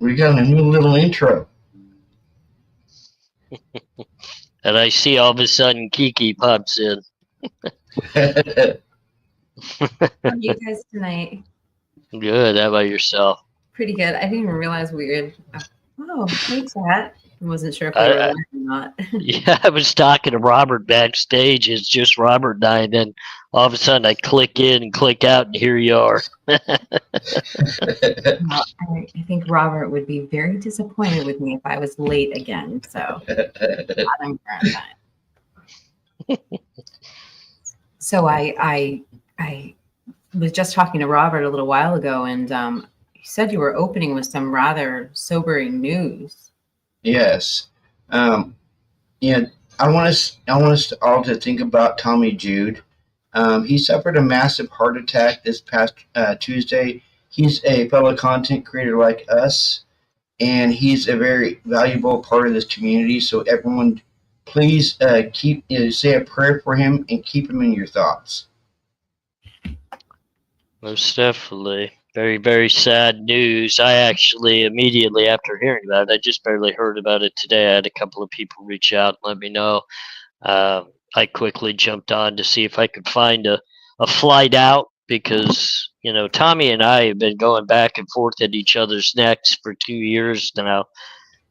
We got a new little intro. And I see all of a sudden Kiki pops in. How are you guys tonight? Good. How about yourself? Pretty good. I didn't even realize we were. Oh, hey, chat. I wasn't sure if we were live or not. Yeah, I was talking to Robert backstage. It's just Robert and I, and then all of a sudden I click in and click out, and here you are. Well, I think Robert would be very disappointed with me if I was late again. So, I'm So I was just talking to Robert a little while ago, and you said you were opening with some rather sobering news. Yes. Yeah, I want us all to think about Tommy Jude. He suffered a massive heart attack this past Tuesday. He's a fellow content creator like us, and he's a very valuable part of this community. So everyone, please say a prayer for him and keep him in your thoughts. Most definitely. Very, very sad news. I actually, immediately after hearing about it, I just barely heard about it today. I had a couple of people reach out and let me know. I quickly jumped on to see if I could find a flight out because, Tommy and I have been going back and forth at each other's necks for 2 years now,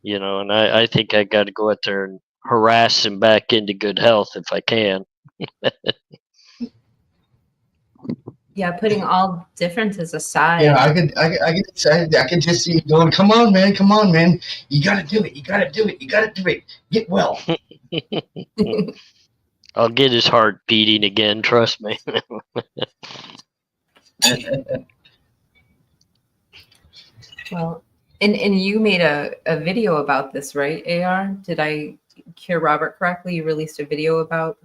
and I think I got to go out there and harass him back into good health if I can. Yeah, putting all differences aside. Yeah, I get excited. I can just see you going, come on, man. You got to do it. You got to do it. You got to do it. Get well. I'll get his heart beating again, trust me. Well, and you made a video about this, right, AR? Did I hear Robert correctly? You released a video about.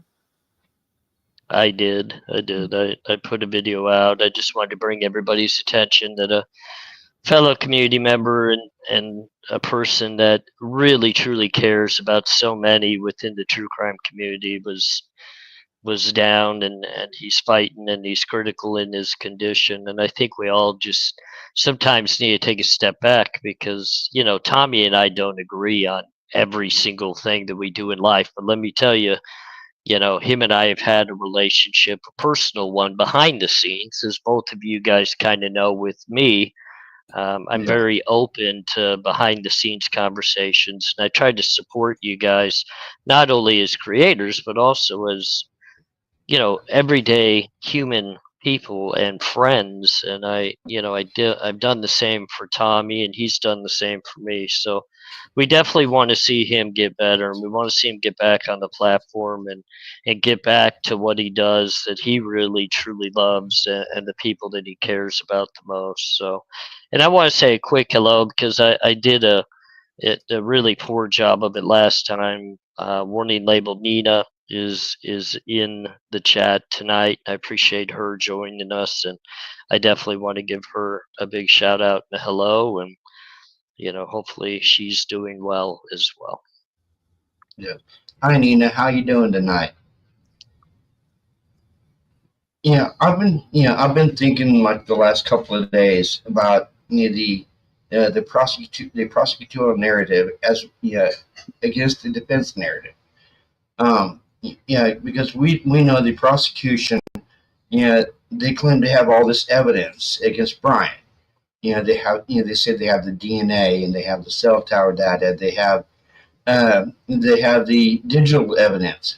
I did. I put a video out. I just wanted to bring everybody's attention that a fellow community member and a person that really truly cares about so many within the true crime community was down, and he's fighting, and he's critical in his condition. And I think we all just sometimes need to take a step back because, Tommy and I don't agree on every single thing that we do in life. But let me tell you, him and I have had a relationship, a personal one behind the scenes, as both of you guys kind of know with me. I'm very open to behind the scenes conversations, and I try to support you guys not only as creators, but also as, everyday human people and friends. And I've done the same for Tommy, and he's done the same for me. So we definitely want to see him get better, and we want to see him get back on the platform and get back to what he does that he really truly loves, and the people that he cares about the most. So, and I want to say a quick hello because I did a really poor job of it last time. Warning label Nina is in the chat tonight. I appreciate her joining us, and I definitely want to give her a big shout out and a hello, and hopefully she's doing well as well. Yeah. Hi Nina, how you doing tonight? I've been thinking like the last couple of days about the prosecutorial narrative as against the defense narrative. Because we know the prosecution, they claim to have all this evidence against Brian. They said they have the DNA and they have the cell tower data. They have the digital evidence.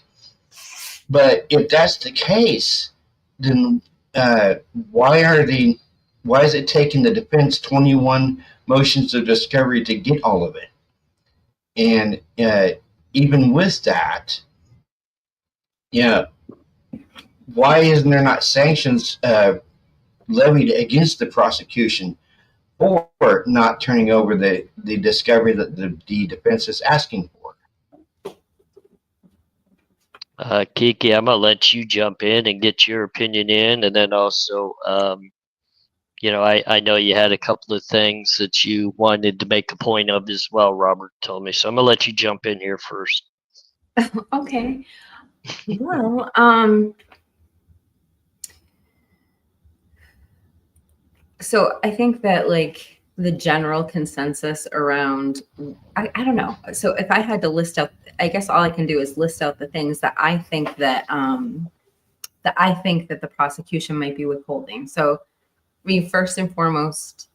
But if that's the case, then why is it taking the defense 21 motions of discovery to get all of it? And even with that, why isn't there not sanctions levied against the prosecution for not turning over the discovery that the defense is asking for? Kiki, I'm gonna let you jump in and get your opinion in, and then also, I know you had a couple of things that you wanted to make a point of as well. Robert told me, so I'm gonna let you jump in here first. Okay. Well, so I think that the general consensus around, I don't know. So if I had to list out, I guess all I can do is list out the things that I think that the prosecution might be withholding. So, I mean, first and foremost,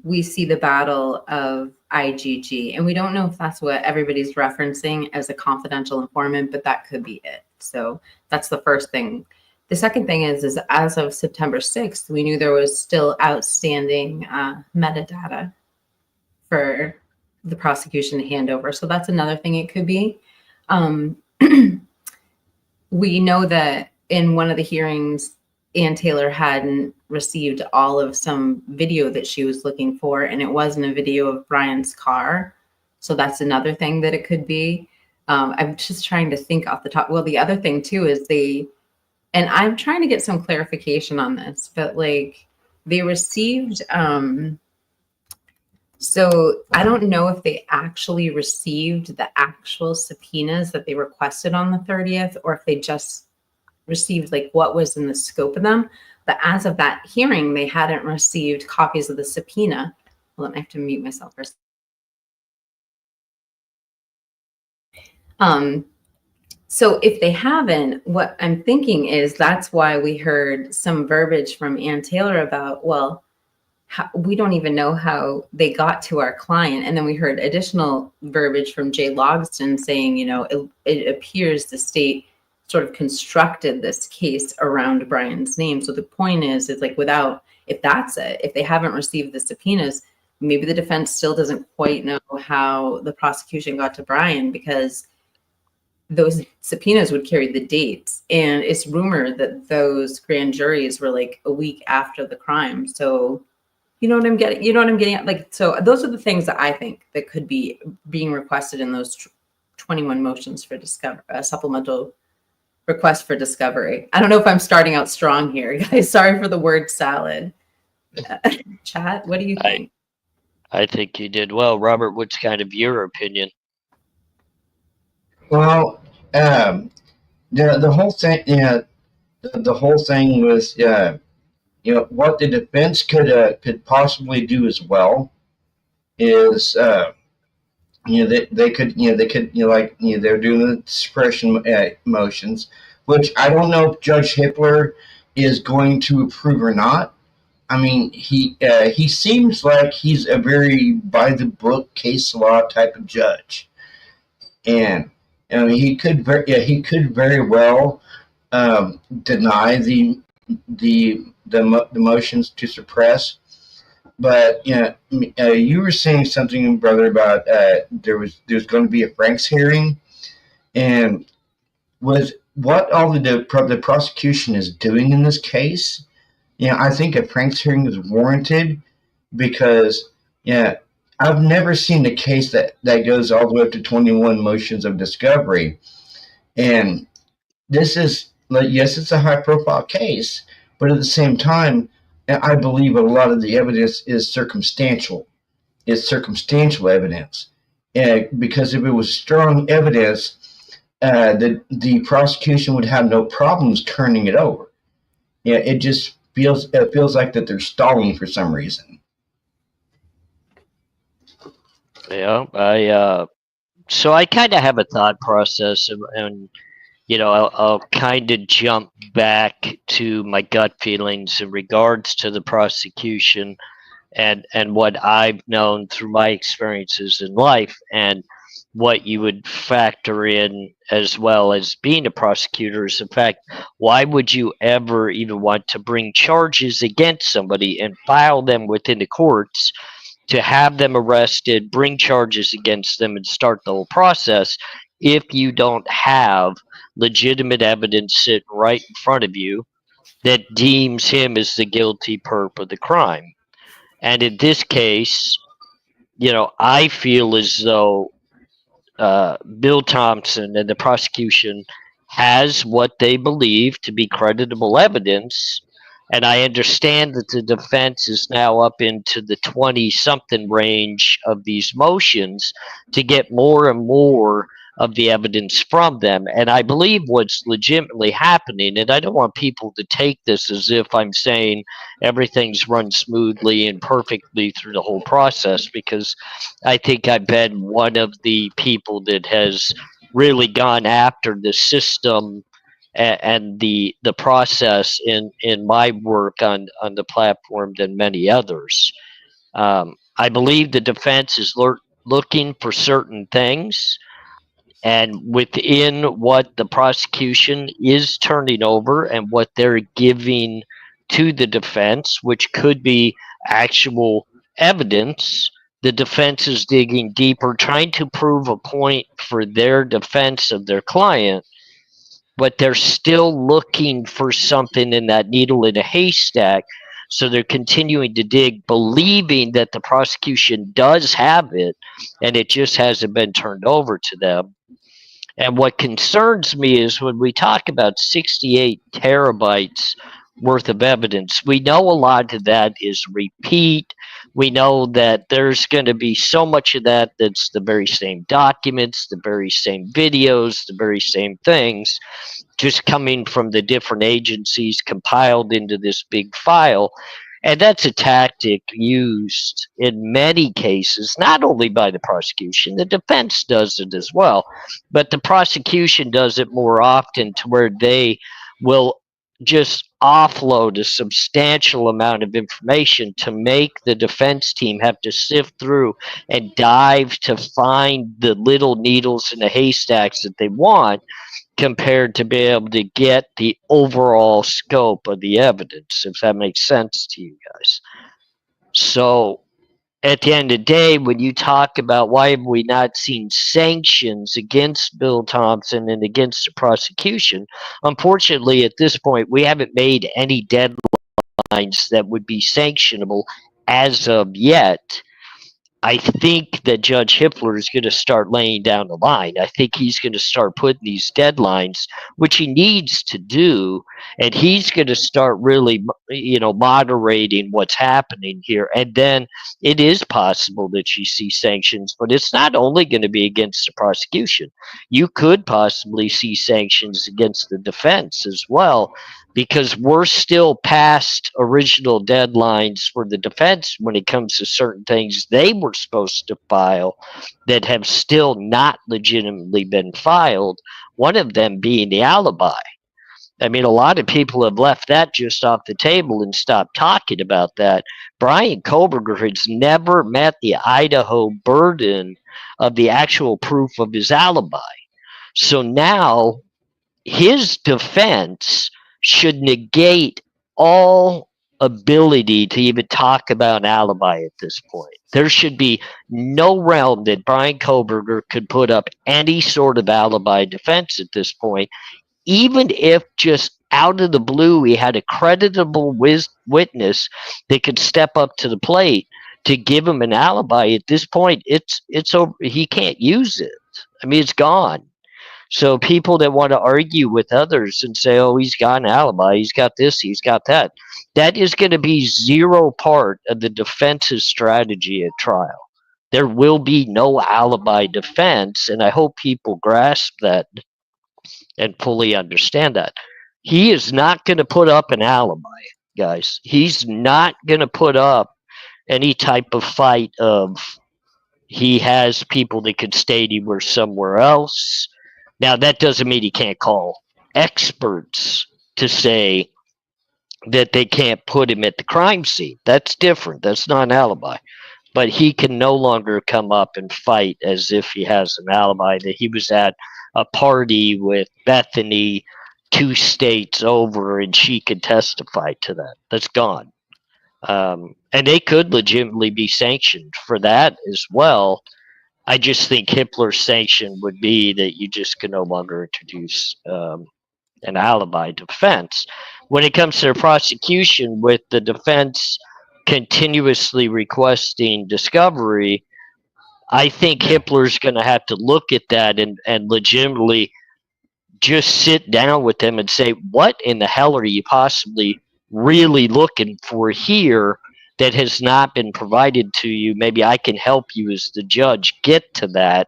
we see the battle of IGG, and we don't know if that's what everybody's referencing as a confidential informant, but that could be it. So that's the first thing. The second thing is as of September 6th, we knew there was still outstanding metadata for the prosecution to hand over. So that's another thing it could be. We know that in one of the hearings, Ann Taylor hadn't received all of some video that she was looking for, and it wasn't a video of Brian's car. So that's another thing that it could be. I'm just trying to think off the top. Well, the other thing too is and I'm trying to get some clarification on this, but like they received, so I don't know if they actually received the actual subpoenas that they requested on the 30th, or if they just received like what was in the scope of them. But as of that hearing, they hadn't received copies of the subpoena. Hold on, I have to mute myself for a second. So if they haven't, what I'm thinking is that's why we heard some verbiage from Ann Taylor about, well, we don't even know how they got to our client. And then we heard additional verbiage from Jay Logston saying, you know, it appears the state sort of constructed this case around Brian's name. So the point is like if that's it, if they haven't received the subpoenas, maybe the defense still doesn't quite know how the prosecution got to Brian, because those subpoenas would carry the dates. And it's rumored that those grand juries were like a week after the crime. So you know what I'm getting at? Like, so those are the things that I think that could be being requested in those 21 motions for supplemental request for discovery. I don't know if I'm starting out strong here, guys. Sorry for the word salad. Chat, what do you think? I think you did well. Robert, what's kind of your opinion? Well, the whole thing, the whole thing was, what the defense could possibly do as well is, they could, they're doing the suppression motions, which I don't know if Judge Hippler is going to approve or not. I mean, he seems like he's a very by the book case law type of judge, and I mean, he could very well deny the motions to suppress. But you were saying something, brother, about there's going to be a Franks hearing, and was what all the prosecution is doing in this case. I think a Franks hearing is warranted because I've never seen a case that goes all the way up to 21 motions of discovery, and this is yes, it's a high profile case, but at the same time, I believe a lot of the evidence is circumstantial. It's circumstantial evidence, because if it was strong evidence, the prosecution would have no problems turning it over. It feels like that they're stalling for some reason. Yeah, so I kind of have a thought process, and I'll kind of jump back to my gut feelings in regards to the prosecution and what I've known through my experiences in life, and what you would factor in as well as being a prosecutor is, in fact, why would you ever even want to bring charges against somebody and file them within the courts to have them arrested, bring charges against them, and start the whole process if you don't have legitimate evidence sitting right in front of you that deems him as the guilty perp of the crime. And in this case, I feel as though Bill Thompson and the prosecution has what they believe to be creditable evidence. And I understand that the defense is now up into the 20-something range of these motions to get more and more of the evidence from them. And I believe what's legitimately happening, and I don't want people to take this as if I'm saying everything's run smoothly and perfectly through the whole process, because I think I've been one of the people that has really gone after the system and the process in my work on the platform than many others. I believe the defense is looking for certain things, and within what the prosecution is turning over and what they're giving to the defense, which could be actual evidence, the defense is digging deeper, trying to prove a point for their defense of their client, but they're still looking for something in that needle in a haystack. So they're continuing to dig, believing that the prosecution does have it, and it just hasn't been turned over to them. And what concerns me is when we talk about 68 terabytes worth of evidence, we know a lot of that is repeat. We know that there's going to be so much of that that's the very same documents, the very same videos, the very same things, just coming from the different agencies compiled into this big file. And that's a tactic used in many cases, not only by the prosecution, the defense does it as well, but the prosecution does it more often to where they will just offload a substantial amount of information to make the defense team have to sift through and dive to find the little needles in the haystacks that they want, compared to be able to get the overall scope of the evidence, if that makes sense to you guys. So at the end of the day, when you talk about why have we not seen sanctions against Bill Thompson and against the prosecution, unfortunately at this point we haven't made any deadlines that would be sanctionable as of yet. I think that Judge Hippler is going to start laying down the line. I think he's going to start putting these deadlines, which he needs to do, and he's going to start really, moderating what's happening here. And then it is possible that you see sanctions, but it's not only going to be against the prosecution. You could possibly see sanctions against the defense as well, because we're still past original deadlines for the defense when it comes to certain things they were supposed to file that have still not legitimately been filed, one of them being the alibi. I mean, a lot of people have left that just off the table and stopped talking about that. Brian Koberger has never met the Idaho burden of the actual proof of his alibi. So now his defense should negate all ability to even talk about an alibi at this point. There should be no realm that Brian Koberger could put up any sort of alibi defense at this point, even if just out of the blue he had a creditable witness that could step up to the plate to give him an alibi. At this point, it's over. He can't use it. I mean, it's gone. So people that want to argue with others and say, oh, he's got an alibi, he's got this, he's got that, that is going to be zero part of the defense's strategy at trial. There will be no alibi defense, and I hope people grasp that and fully understand that. He is not going to put up an alibi, guys. He's not going to put up any type of fight of he has people that could state he was somewhere else. Now, that doesn't mean he can't call experts to say that they can't put him at the crime scene. That's different. That's not an alibi. But he can no longer come up and fight as if he has an alibi, that he was at a party with Bethany 2 states over and she could testify to that. That's gone. And they could legitimately be sanctioned for that as well. I just think Hippler's sanction would be that you just can no longer introduce an alibi defense. When it comes to the prosecution, with the defense continuously requesting discovery, I think Hippler's going to have to look at that and legitimately just sit down with them and say, what in the hell are you possibly really looking for here that has not been provided to you? Maybe I can help you as the judge get to that.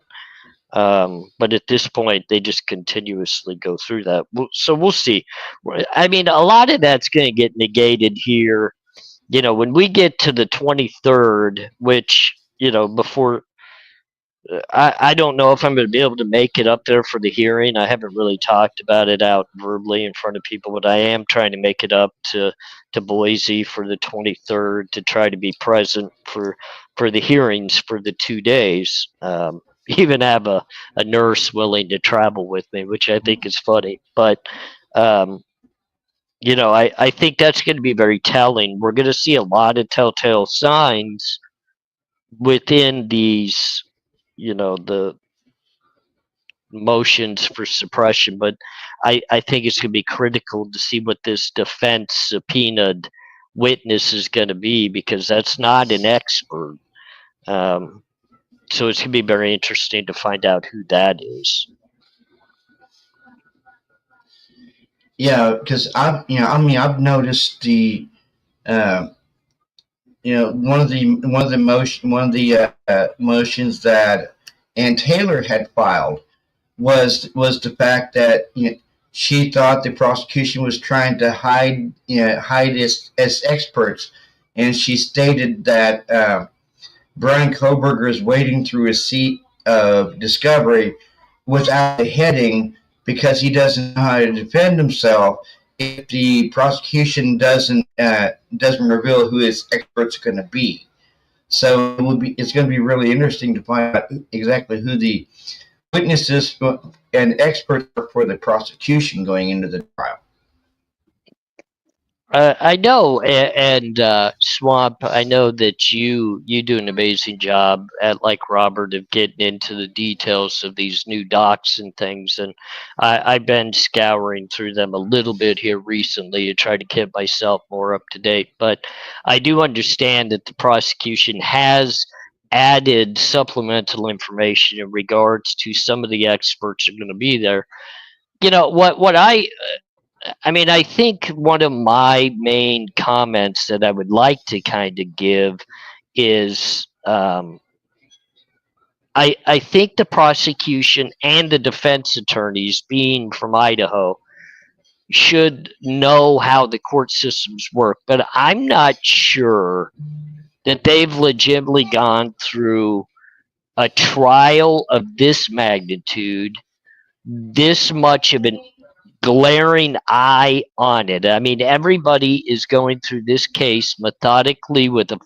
But at this point, they just continuously go through that. So we'll see. I mean, a lot of that's going to get negated here. When we get to the 23rd, which, before I don't know if I'm going to be able to make it up there for the hearing. I haven't really talked about it out verbally in front of people, but I am trying to make it up to Boise for the 23rd to try to be present for the hearings for the 2 days. Even have a nurse willing to travel with me, which I think is funny. But I think that's going to be very telling. We're going to see a lot of telltale signs within these, the motions for suppression, but I think it's going to be critical to see what this defense subpoenaed witness is going to be, because that's not an expert. So it's going to be very interesting to find out who that is. Yeah, because I've noticed the, one of the motions that Ann Taylor had filed was the fact that she thought the prosecution was trying to hide as experts, and she stated that Brian Koberger is wading through a sea of discovery without a heading because he doesn't know how to defend himself if the prosecution doesn't reveal who his experts are going to be. So it's going to be really interesting to find out exactly who the witnesses and experts are for the prosecution going into the trial. I know, and Swamp, I know that you do an amazing job at, like Robert, of getting into the details of these new docs and things, and I've been scouring through them a little bit here recently to try to get myself more up to date. But I do understand that the prosecution has added supplemental information in regards to some of the experts that are going to be there. What I mean, I think one of my main comments that I would like to kind of give is I think the prosecution and the defense attorneys, being from Idaho, should know how the court systems work. But I'm not sure that they've legitimately gone through a trial of this magnitude, this much of an glaring eye on it. I mean, everybody is going through this case methodically with a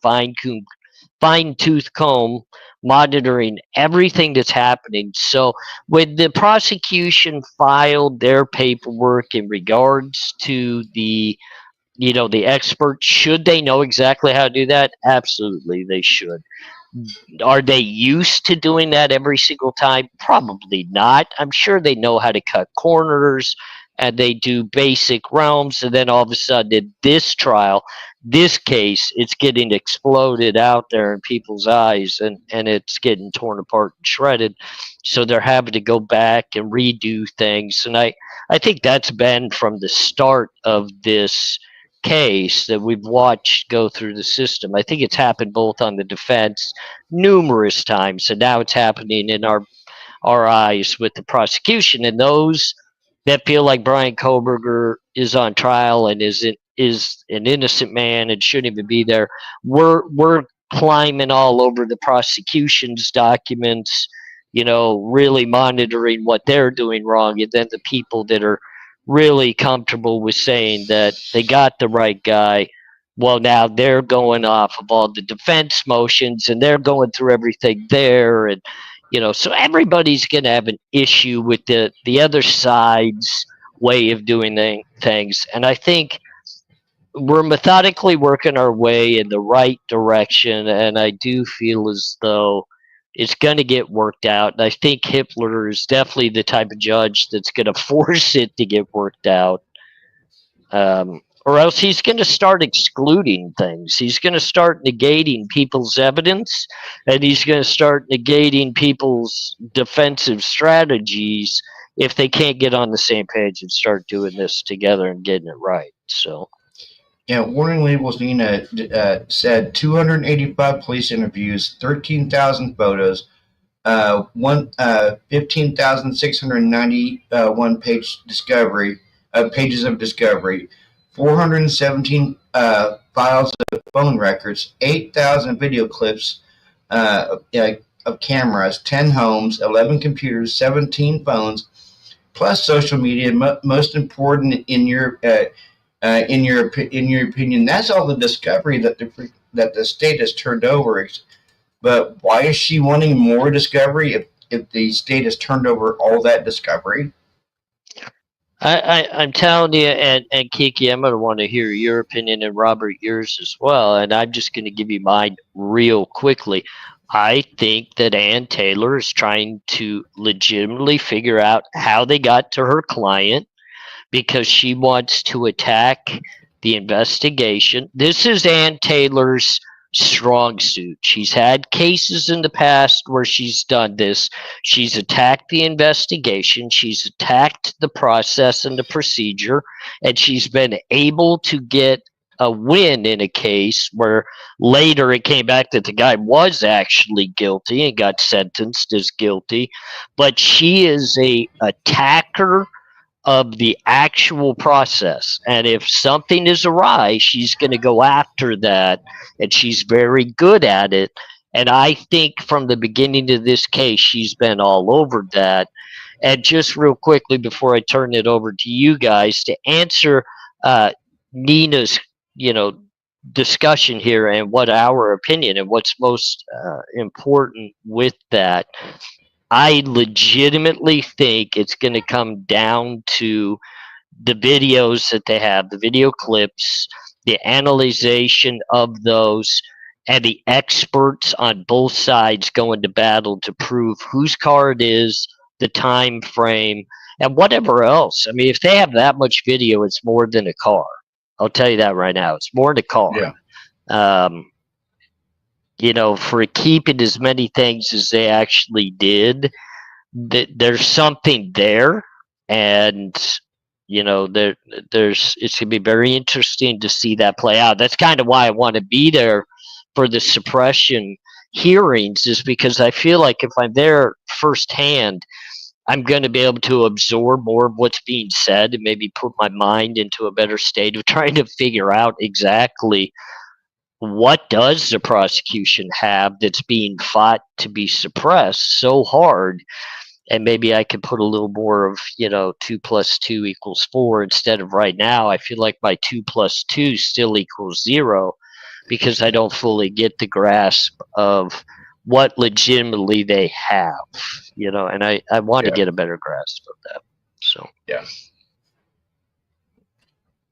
fine-tooth comb, monitoring everything that's happening. So when the prosecution filed their paperwork in regards to the experts, should they know exactly how to do that? Absolutely, they should. Are they used to doing that every single time? Probably not. I'm sure they know how to cut corners, and they do basic realms, and then all of a sudden in this trial, this case, it's getting exploded out there in people's eyes, and it's getting torn apart and shredded. So they're having to go back and redo things. And I think that's been from the start of this case that we've watched go through the system. I think it's happened both on the defense numerous times, and now it's happening in our eyes with the prosecution. And those that feel like Brian Koberger is on trial and is an innocent man and shouldn't even be there, we're climbing all over the prosecution's documents, really monitoring what they're doing wrong, and then the people that are really comfortable with saying that they got the right guy, well, now they're going off of all the defense motions and they're going through everything there. And so everybody's going to have an issue with the other side's way of doing things. And I think we're methodically working our way in the right direction, and I do feel as though it's going to get worked out. And I think Hitler is definitely the type of judge that's going to force it to get worked out. Or else he's going to start excluding things. He's going to start negating people's evidence, and he's going to start negating people's defensive strategies if they can't get on the same page and start doing this together and getting it right. So, yeah, Warning Labels Nina said 285 police interviews, 13,000 photos, 15,691 pages of discovery, 417 files of phone records, 8,000 video clips of cameras, 10 homes, 11 computers, 17 phones, plus social media. Most important in your opinion, that's all the discovery that the state has turned over. But why is she wanting more discovery if the state has turned over all that discovery? I'm telling you, and Kiki, I'm going to want to hear your opinion, and Robert, yours as well. And I'm just going to give you mine real quickly. I think that Ann Taylor is trying to legitimately figure out how they got to her client because she wants to attack the investigation. This is Ann Taylor's strong suit. She's had cases in the past where she's done this. She's attacked the investigation, she's attacked the process and the procedure, and she's been able to get a win in a case where later it came back that the guy was actually guilty and got sentenced as guilty. But she is a attacker of the actual process, and if something is awry, she's going to go after that, and she's very good at it. And I think from the beginning of this case, she's been all over that. And just real quickly before I turn it over to you guys to answer Nina's discussion here and what our opinion and what's most important with that, I legitimately think it's going to come down to the videos that they have, the video clips, the analyzation of those, and the experts on both sides going to battle to prove whose car it is, the time frame, and whatever else. I mean, if they have that much video, it's more than a car. I'll tell you that right now. It's more than a car. Yeah. For keeping as many things as they actually did, there's something there, and it's gonna be very interesting to see that play out. That's kind of why I want to be there for the suppression hearings, is because I feel like if I'm there firsthand, I'm going to be able to absorb more of what's being said and maybe put my mind into a better state of trying to figure out exactly what does the prosecution have that's being fought to be suppressed so hard. And maybe I could put a little more of 2 + 2 = 4 instead of right now. I feel like my 2 + 2 still equals 0 because I don't fully get the grasp of what legitimately they have, and I want to get a better grasp of that. So yeah.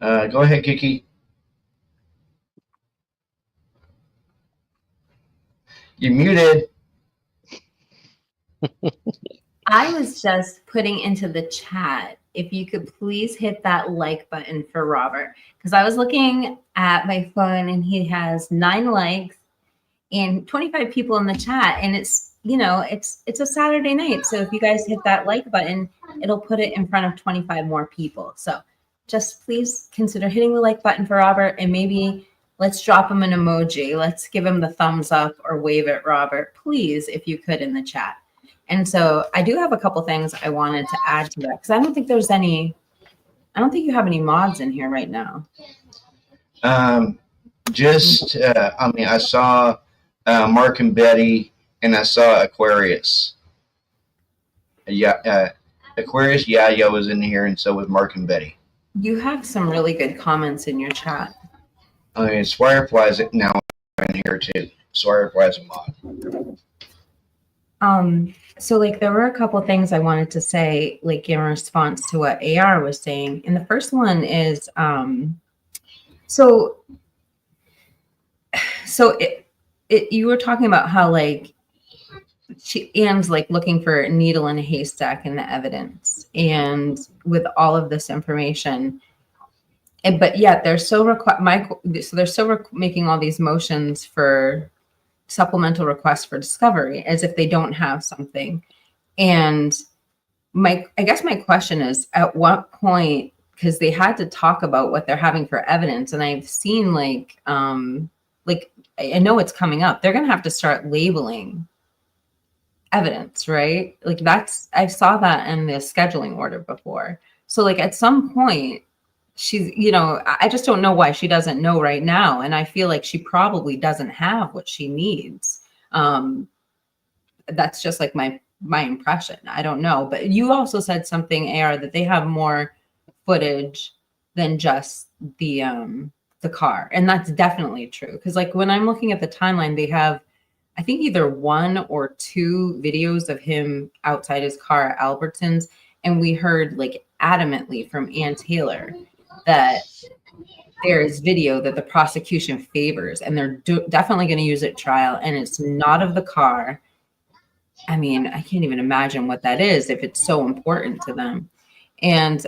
Go ahead, Kiki. You're muted. I was just putting into the chat, if you could please hit that like button for Robert, because I was looking at my phone and he has 9 likes and 25 people in the chat, and it's a Saturday night. So if you guys hit that like button, it'll put it in front of 25 more people. So just please consider hitting the like button for Robert, and maybe let's drop him an emoji. Let's give him the thumbs up or wave at Robert, please, if you could, in the chat. And so I do have a couple things I wanted to add to that, because I don't think you have any mods in here right now. I saw Mark and Betty, and I saw Aquarius. Yeah, Aquarius Yaya was in here, and so was Mark and Betty. You have some really good comments in your chat. I mean, Swirefly's now in here too. Swirefly's a mod. So there were a couple things I wanted to say, in response to what AR was saying. And the first one is, you were talking about how Ann's looking for a needle in a haystack in the evidence, and with all of this information, but yet they're still making all these motions for supplemental requests for discovery as if they don't have something. And I guess my question is, at what point, because they had to talk about what they're having for evidence, and I've seen I know it's coming up, they're going to have to start labeling evidence, right? Like I saw that in the scheduling order before. So like at some point she's, I just don't know why she doesn't know right now. And I feel like she probably doesn't have what she needs. That's just like my impression. I don't know. But you also said something, AR, that they have more footage than just the car. And that's definitely true. Because like when I'm looking at the timeline, they have, I think, either 1 or 2 videos of him outside his car at Albertsons. And we heard like adamantly from Ann Taylor that there is video that the prosecution favors, and they're definitely going to use it at trial. And it's not of the car. I mean, I can't even imagine what that is if it's so important to them. And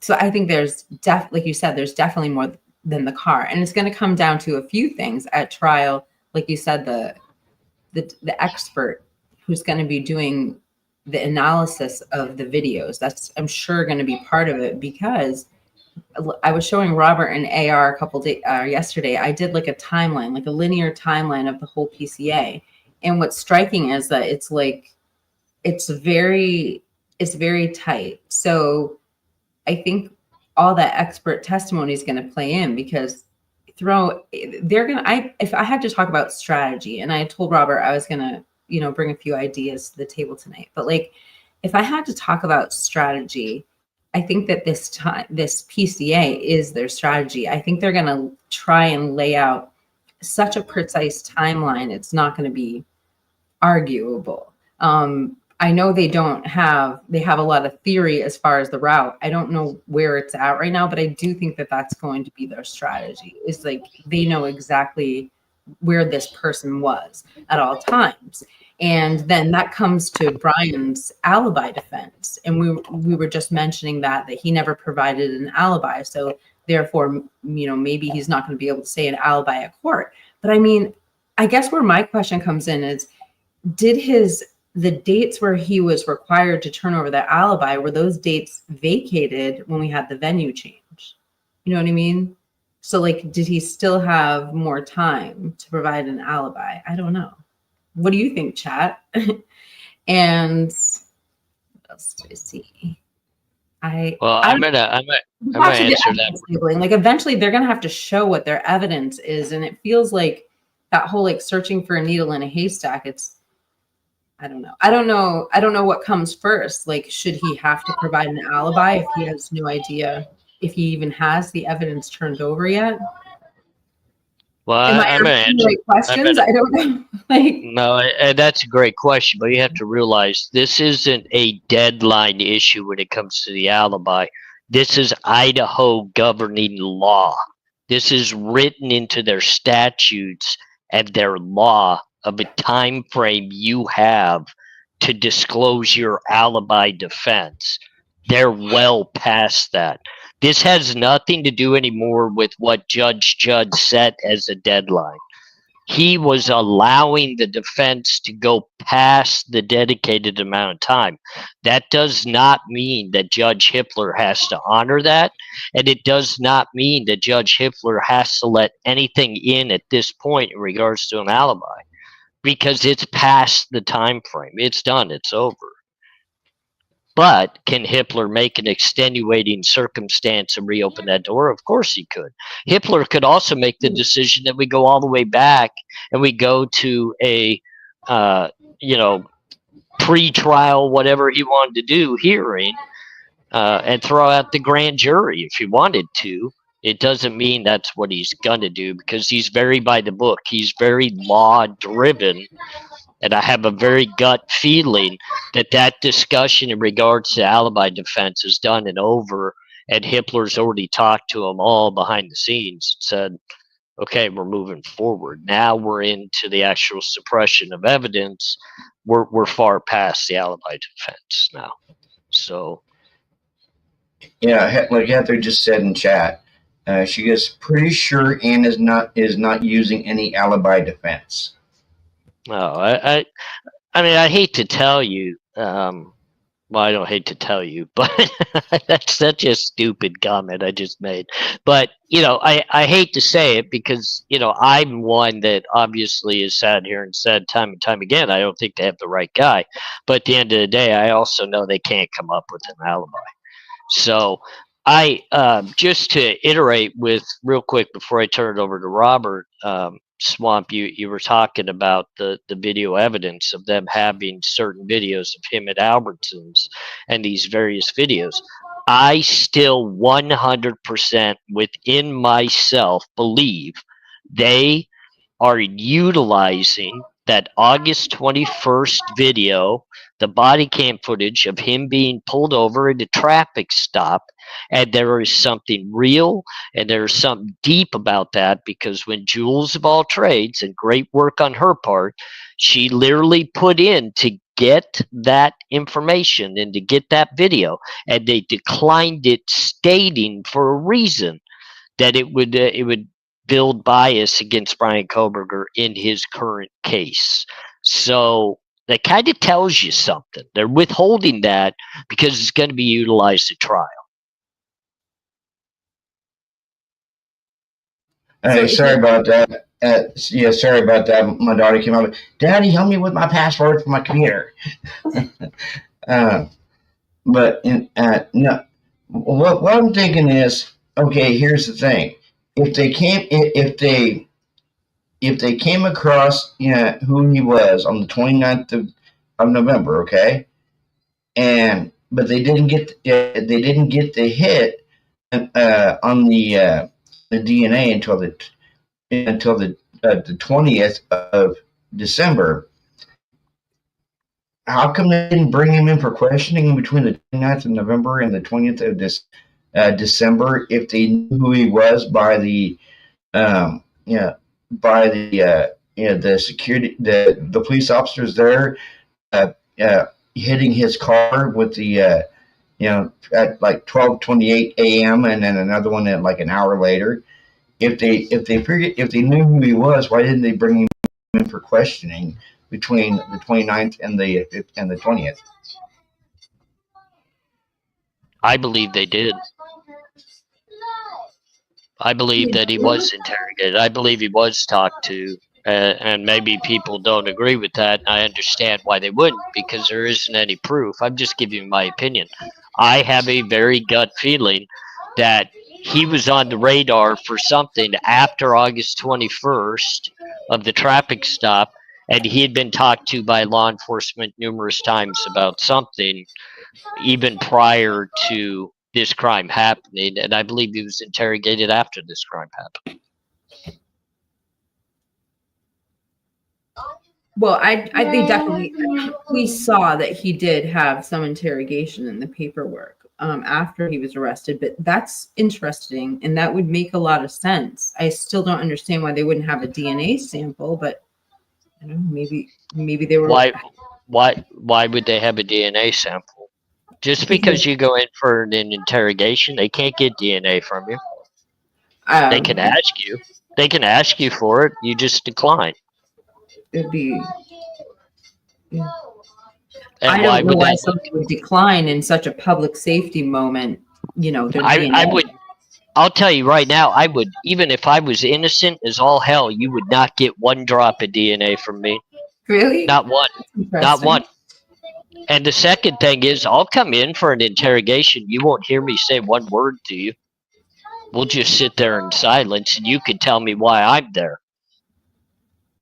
so I think there's like you said, there's definitely more than the car. And it's going to come down to a few things at trial. Like you said, the expert who's going to be doing the analysis of the videos, that's, I'm sure, going to be part of it, because I was showing Robert and AR a couple days yesterday. I did like a timeline, like a linear timeline of the whole PCA. And what's striking is that it's like, it's very tight. So I think all that expert testimony is going to play in, because if I had to talk about strategy, and I told Robert I was going to, bring a few ideas to the table tonight, but like, if I had to talk about strategy, I think that this PCA is their strategy. I think they're going to try and lay out such a precise timeline. It's not going to be arguable. I know they have a lot of theory as far as the route. I don't know where it's at right now, but I do think that that's going to be their strategy. It's like they know exactly where this person was at all times. And then that comes to Brian's alibi defense. And we were just mentioning that he never provided an alibi. So therefore, maybe he's not going to be able to say an alibi at court. But I mean, I guess where my question comes in is, the dates where he was required to turn over the alibi, were those dates vacated when we had the venue change? You know what I mean? So like, did he still have more time to provide an alibi? I don't know. What do you think, chat? And what else do I see? I'm gonna answer that. Like eventually they're gonna have to show what their evidence is. And it feels like that whole like searching for a needle in a haystack, I don't know what comes first. Like, should he have to provide an alibi if he has no idea if he even has the evidence turned over yet? Well, I'm asking the right questions. I don't know. No, that's a great question, but you have to realize this isn't a deadline issue when it comes to the alibi. This is Idaho governing law. This is written into their statutes and their law of a time frame you have to disclose your alibi defense. They're well past that. This has nothing to do anymore with what Judge Judd set as a deadline. He was allowing the defense to go past the dedicated amount of time. That does not mean that Judge Hippler has to honor that, and it does not mean that Judge Hippler has to let anything in at this point in regards to an alibi, because it's past the time frame. It's done. It's over. But can Hippler make an extenuating circumstance and reopen that door? Of course he could. Hippler could also make the decision that we go all the way back and we go to a, pre-trial, whatever he wanted to do, hearing, and throw out the grand jury if he wanted to. It doesn't mean that's what he's going to do, because he's very by the book. He's very law-driven. And I have a very gut feeling that discussion in regards to alibi defense is done and over, and Hippler's already talked to them all behind the scenes, said, okay, we're moving forward. Now we're into the actual suppression of evidence. We're far past the alibi defense now. So. Yeah, like Heather just said in chat, she gets pretty sure Ann is not using any alibi defense. No, I mean, I hate to tell you, well, I don't hate to tell you, but that's such a stupid comment I just made. But, I hate to say it because, I'm one that obviously has sat here and said time and time again, I don't think they have the right guy. But at the end of the day, I also know they can't come up with an alibi. So I just to iterate with real quick before I turn it over to Robert, Swamp, you were talking about the video evidence of them having certain videos of him at Albertsons and these various videos. I still 100% within myself believe they are utilizing that August 21st video, the body cam footage of him being pulled over at a traffic stop. And there is something real and there is something deep about that, because when Jules of all trades, and great work on her part, she literally put in to get that information and to get that video, and they declined it, stating for a reason that it would build bias against Brian Koberger in his current case. So that kind of tells you something. They're withholding that because it's going to be utilized at trial. Hey, sorry about that. Yeah, sorry about that. My daughter came up. Daddy, help me with my password for my computer. But no, what I'm thinking is, okay, here's the thing: if they came across who he was on the 29th of November, okay, but they didn't get the hit on the DNA until the 20th of December. How come they didn't bring him in for questioning between the 29th of November and the 20th of December if they knew who he was by the the security, the police officers there hitting his car with the at like 12:28 a.m. and then another one at like an hour later. If they knew who he was, why didn't they bring him in for questioning between the 29th and the 20th? I believe they did. I believe that he was interrogated. I believe he was talked to. And maybe people don't agree with that. I understand why they wouldn't, because there isn't any proof. I'm just giving you my opinion. I have a very gut feeling that he was on the radar for something after August 21st of the traffic stop, and he had been talked to by law enforcement numerous times about something even prior to this crime happening, and I believe he was interrogated after this crime happened. Well, they definitely, we saw that he did have some interrogation in the paperwork after he was arrested, but that's interesting, and that would make a lot of sense. I still don't understand why they wouldn't have a DNA sample, but I don't know, maybe they were. Why would they have a DNA sample? Just because you go in for an interrogation, they can't get DNA from you. They can ask you. They can ask you for it. You just decline. It'd be. Yeah. And I don't know why somebody would decline in such a public safety moment. I'll tell you right now, I would, even if I was innocent as all hell, you would not get one drop of DNA from me. Really? Not one. Not one. And the second thing is, I'll come in for an interrogation. You won't hear me say one word to you. We'll just sit there in silence, and you can tell me why I'm there.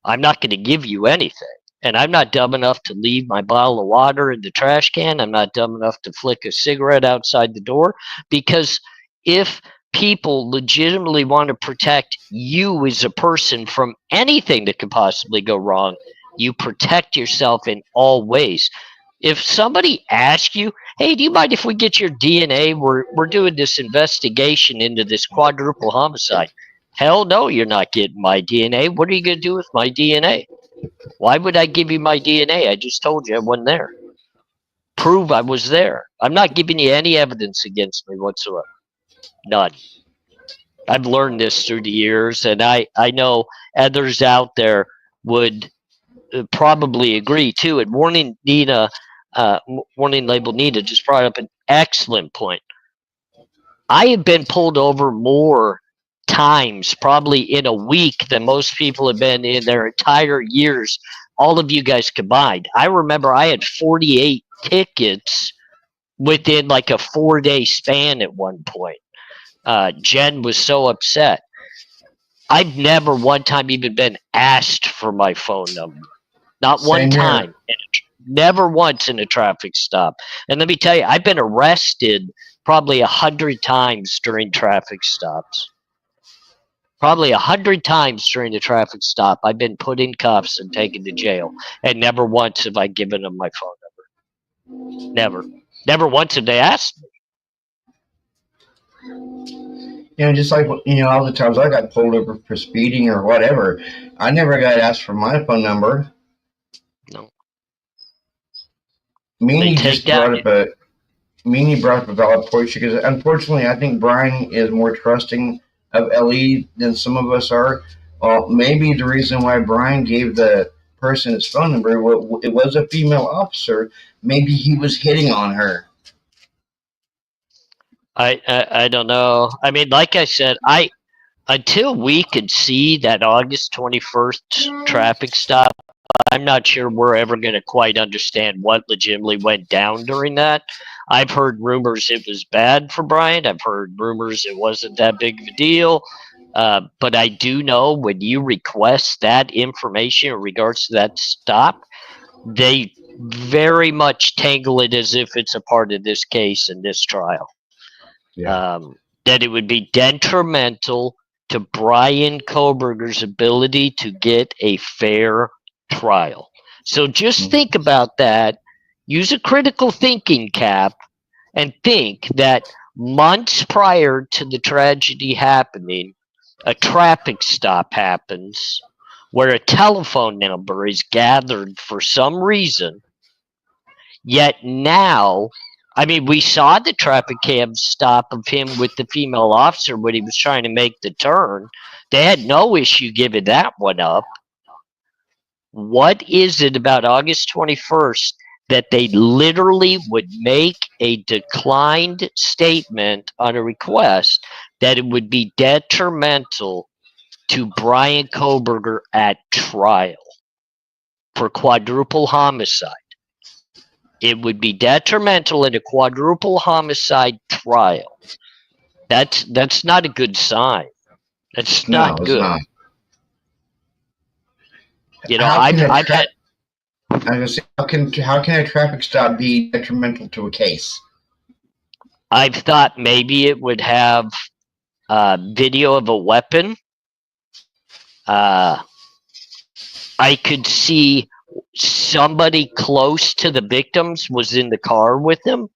I'm not going to give you anything. And I'm not dumb enough to leave my bottle of water in the trash can. I'm not dumb enough to flick a cigarette outside the door. Because if people legitimately want to protect you as a person from anything that could possibly go wrong, you protect yourself in all ways. If somebody asks you, hey, do you mind if we get your DNA? We're doing this investigation into this quadruple homicide. Hell no, you're not getting my DNA. What are you going to do with my DNA? Why would I give you my DNA? I just told you I wasn't there. Prove I was there. I'm not giving you any evidence against me whatsoever. None. I've learned this through the years, and I know others out there would probably agree too. And warning Nina, warning label needed just brought up an excellent point. I have been pulled over more times, probably in a week, than most people have been in their entire years, all of you guys combined. I remember I had 48 tickets within like a 4-day span at one point. Jen was so upset. I've never one time even been asked for my phone number. Not one Same here. time. Never once in a traffic stop. And let me tell you, I've been arrested probably 100 times during traffic stops. Probably 100 times during a traffic stop, I've been put in cuffs and taken to jail. And never once have I given them my phone number. Never. Never once have they asked me. You know, just like, you know, all the times I got pulled over for speeding or whatever, I never got asked for my phone number. No. Meanie They just take down brought up a valid point because unfortunately I think Brian is more trusting of Ellie than some of us are. Well, maybe the reason why Brian gave the person his phone number, it was a female officer. Maybe he was hitting on her. I don't know. I mean, like I said, until we could see that August 21st traffic stop, I'm not sure we're ever going to quite understand what legitimately went down during that. I've heard rumors it was bad for Brian. I've heard rumors it wasn't that big of a deal. But I do know when you request that information in regards to that stop, they very much tangle it as if it's a part of this case and this trial. Yeah. That it would be detrimental to Brian Koberger's ability to get a fair trial. So just think about that. Use a critical thinking cap and think that months prior to the tragedy happening, a traffic stop happens where a telephone number is gathered for some reason. Yet now, I mean, we saw the traffic cam stop of him with the female officer when he was trying to make the turn. They had no issue giving that one up. What is it about August 21st that they literally would make a declined statement on a request that it would be detrimental to Brian Koberger at trial for quadruple homicide? It would be detrimental in a quadruple homicide trial. That's not a good sign. That's not No, good. it's not. You know, How I've can had. I was gonna say, how can a traffic stop be detrimental to a case? I've thought maybe it would have video of a weapon. I could see somebody close to the victims was in the car with them.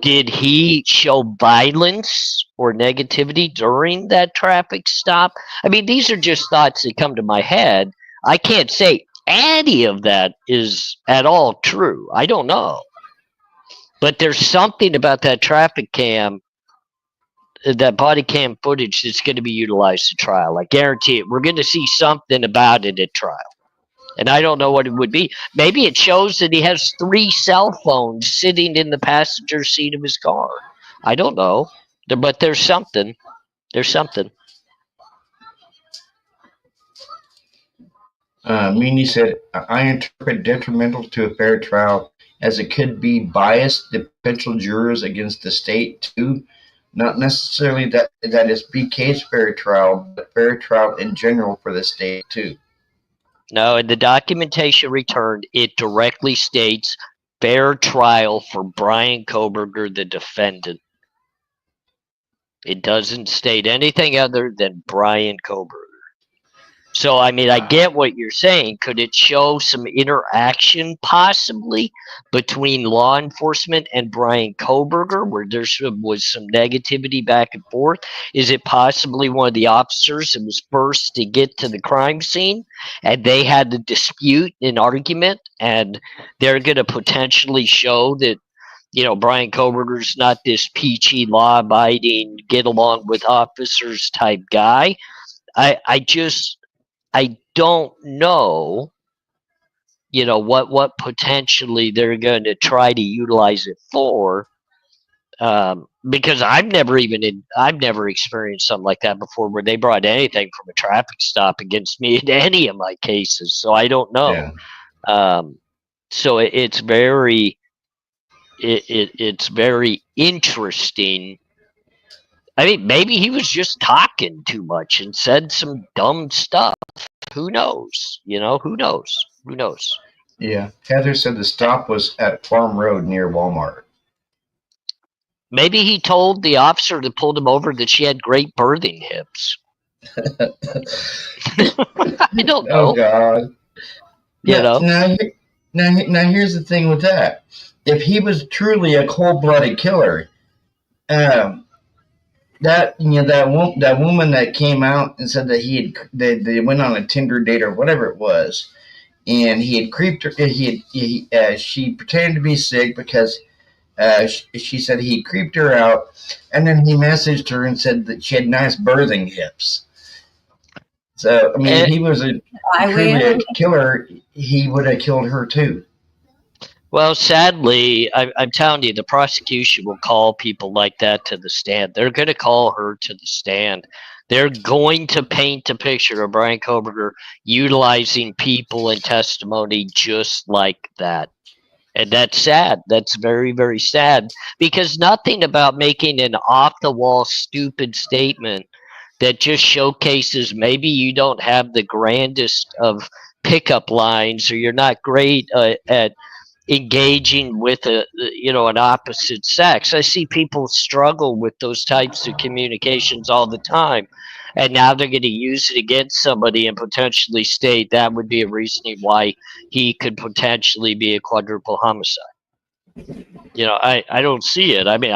Did he show violence or negativity during that traffic stop? I mean, these are just thoughts that come to my head. I can't say any of that is at all true. I don't know. But there's something about that traffic cam, that body cam footage that's going to be utilized at trial. I guarantee it. We're going to see something about it at trial. And I don't know what it would be. Maybe it shows that he has 3 cell phones sitting in the passenger seat of his car. I don't know. But there's something. There's something. Meany said, I interpret detrimental to a fair trial as it could be biased the potential jurors against the state too. Not necessarily that is BK's fair trial, but fair trial in general for the state too. No, in the documentation returned, it directly states fair trial for Brian Koberger, the defendant. It doesn't state anything other than Brian Koberger. So, I mean, I get what you're saying. Could it show some interaction possibly between law enforcement and Brian Koberger where there was some negativity back and forth? Is it possibly one of the officers that was first to get to the crime scene and they had a dispute, an argument, and they're going to potentially show that, you know, Brian Koberger's not this peachy, law-abiding, get along with officers type guy? I don't know what potentially they're going to try to utilize it for. Because I've never experienced something like that before, where they brought anything from a traffic stop against me in any of my cases. So I don't know. Yeah. So it's very it's very interesting. I mean, maybe he was just talking too much and said some dumb stuff. Who knows? Who knows? Who knows? Yeah. Heather said the stop was at Farm Road near Walmart. Maybe he told the officer that pulled him over that she had great birthing hips. I don't know. Oh God. You know? Now here's the thing with that. If he was truly a cold-blooded killer, that that woman that came out and said that they went on a Tinder date or whatever it was, and he had creeped her. She pretended to be sick because she said he creeped her out, and then he messaged her and said that she had nice birthing hips. So I mean, if he was truly a killer, he would have killed her too. Well, sadly, I'm telling you, the prosecution will call people like that to the stand. They're going to call her to the stand. They're going to paint a picture of Brian Koberger utilizing people and testimony just like that. And that's sad. That's very, very sad, because nothing about making an off-the-wall stupid statement that just showcases maybe you don't have the grandest of pickup lines, or you're not great at engaging with an opposite sex. I see people struggle with those types of communications all the time, and now they're going to use it against somebody and potentially state that would be a reasoning why he could potentially be a quadruple homicide. I don't see it. I mean,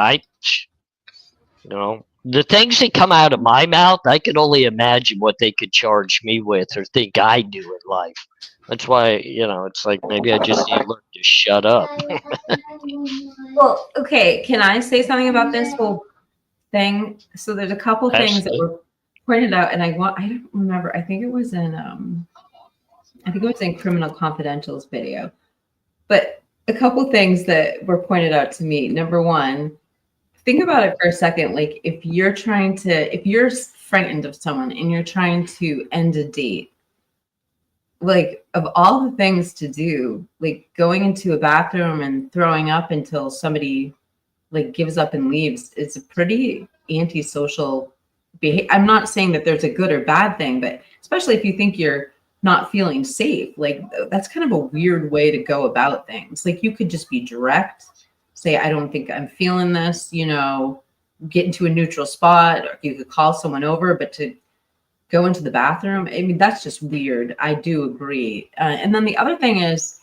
the things that come out of my mouth, I can only imagine what they could charge me with or think I do in life. That's why, it's like maybe I just need to learn to shut up. Well, okay. Can I say something about this whole thing? So there's a couple things that were pointed out, and I don't remember. I think it was in Criminal Confidential's video, but a couple things that were pointed out to me. Number one, think about it for a second. Like if you're frightened of someone and you're trying to end a date, like of all the things to do, like going into a bathroom and throwing up until somebody like gives up and leaves, it's a pretty antisocial behavior. I'm not saying that there's a good or bad thing, but especially if you think you're not feeling safe, like that's kind of a weird way to go about things. Like you could just be direct, say, I don't think I'm feeling this, get into a neutral spot, or you could call someone over, but to go into the bathroom, I mean, that's just weird. I do agree. And then the other thing is,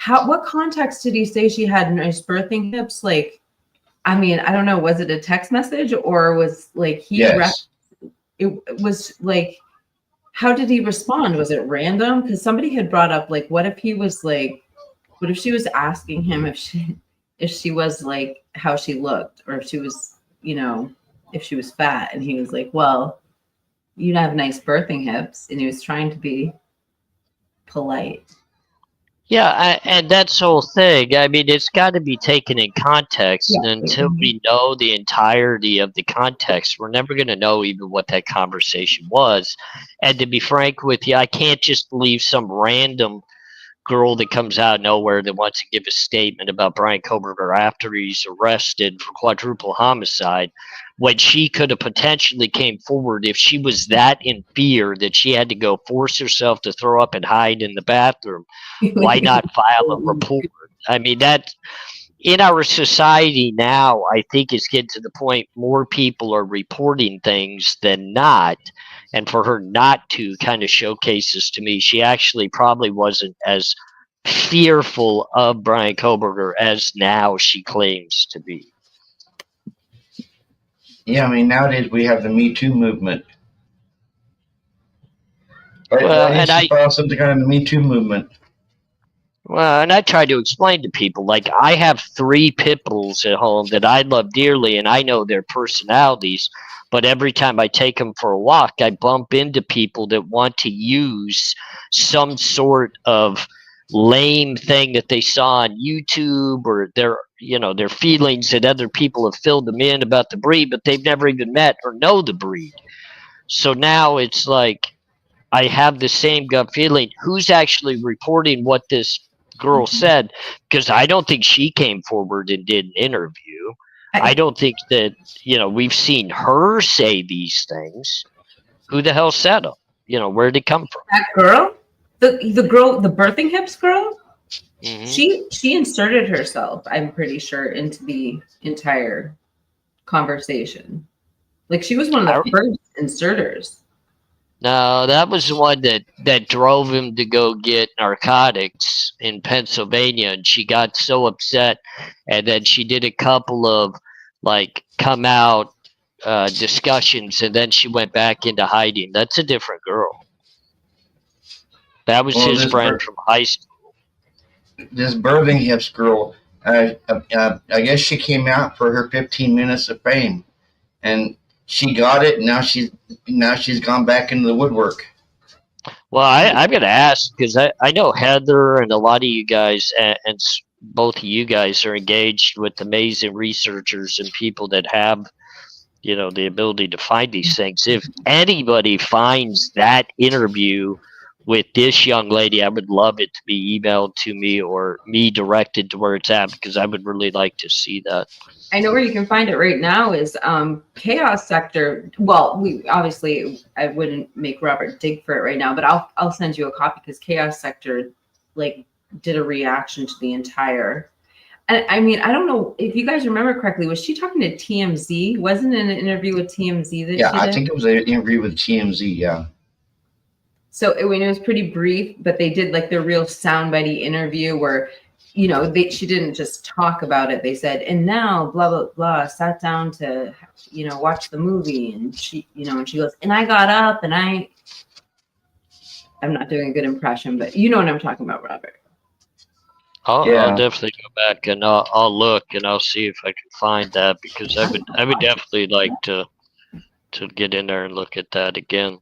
what context did he say she had nice birthing hips? Like, I mean, I don't know, was it a text message or was like Yes. It was like, how did he respond? Was it random? Because somebody had brought up, like, what if she was asking him if she was like how she looked, or if she was, if she was fat, and he was like, well, you have nice birthing hips, and he was trying to be polite. Yeah, and that's the whole thing. I mean, it's got to be taken in context. Yeah. And until we know the entirety of the context, we're never going to know even what that conversation was. And to be frank with you, I can't just believe some random girl that comes out of nowhere that wants to give a statement about Brian Koberger after he's arrested for quadruple homicide, when she could have potentially came forward if she was that in fear that she had to go force herself to throw up and hide in the bathroom. Why not file a report? I mean, that in our society now, I think it's getting to the point more people are reporting things than not. And for her not to kind of showcases to me, she actually probably wasn't as fearful of Brian Koberger as now she claims to be. Yeah, I mean, nowadays we have the Me Too movement. Well, and I follow something kind of the Me Too movement. Well, and I try to explain to people, like, I have 3 pit bulls at home that I love dearly, and I know their personalities. But every time I take them for a walk, I bump into people that want to use some sort of lame thing that they saw on YouTube, or their feelings that other people have filled them in about the breed, but they've never even met or know the breed. So now it's like I have the same gut feeling. Who's actually reporting what this girl said? Because I don't think she came forward and did an interview. I don't think that, we've seen her say these things. Who the hell said them? Where did it come from? That girl, the girl, the birthing hips girl, Mm-hmm. she inserted herself, I'm pretty sure, into the entire conversation. Like, she was one of the first inserters. No, that was the one that drove him to go get narcotics in Pennsylvania, and she got so upset, and then she did a couple of come out discussions, and then she went back into hiding. That's a different girl. That was his friend from high school. This birthing hips girl, I guess she came out for her 15 minutes of fame, and she got it. Now she's gone back into the woodwork. Well, I'm going to ask, because I know Heather and a lot of you guys, and both of you guys are engaged with amazing researchers and people that have, the ability to find these things. If anybody finds that interview with this young lady, I would love it to be emailed to me or me directed to where it's at, because I would really like to see that. I know where you can find it right now is Chaos Sector. Well, I wouldn't make Robert dig for it right now, but I'll send you a copy, because Chaos Sector did a reaction to the entire. And I mean, I don't know if you guys remember correctly. Was she talking to TMZ? Wasn't it an interview with TMZ that? Yeah, I think it was an interview with TMZ. Yeah. So it was pretty brief, but they did their real soundbitey interview where, she didn't just talk about it. They said, and now blah, blah, blah, sat down to, watch the movie. And she, and she goes, and I got up and I'm not doing a good impression, but you know what I'm talking about, Robert. I'll definitely go back and I'll look and I'll see if I can find that, because I would definitely like to get in there and look at that again.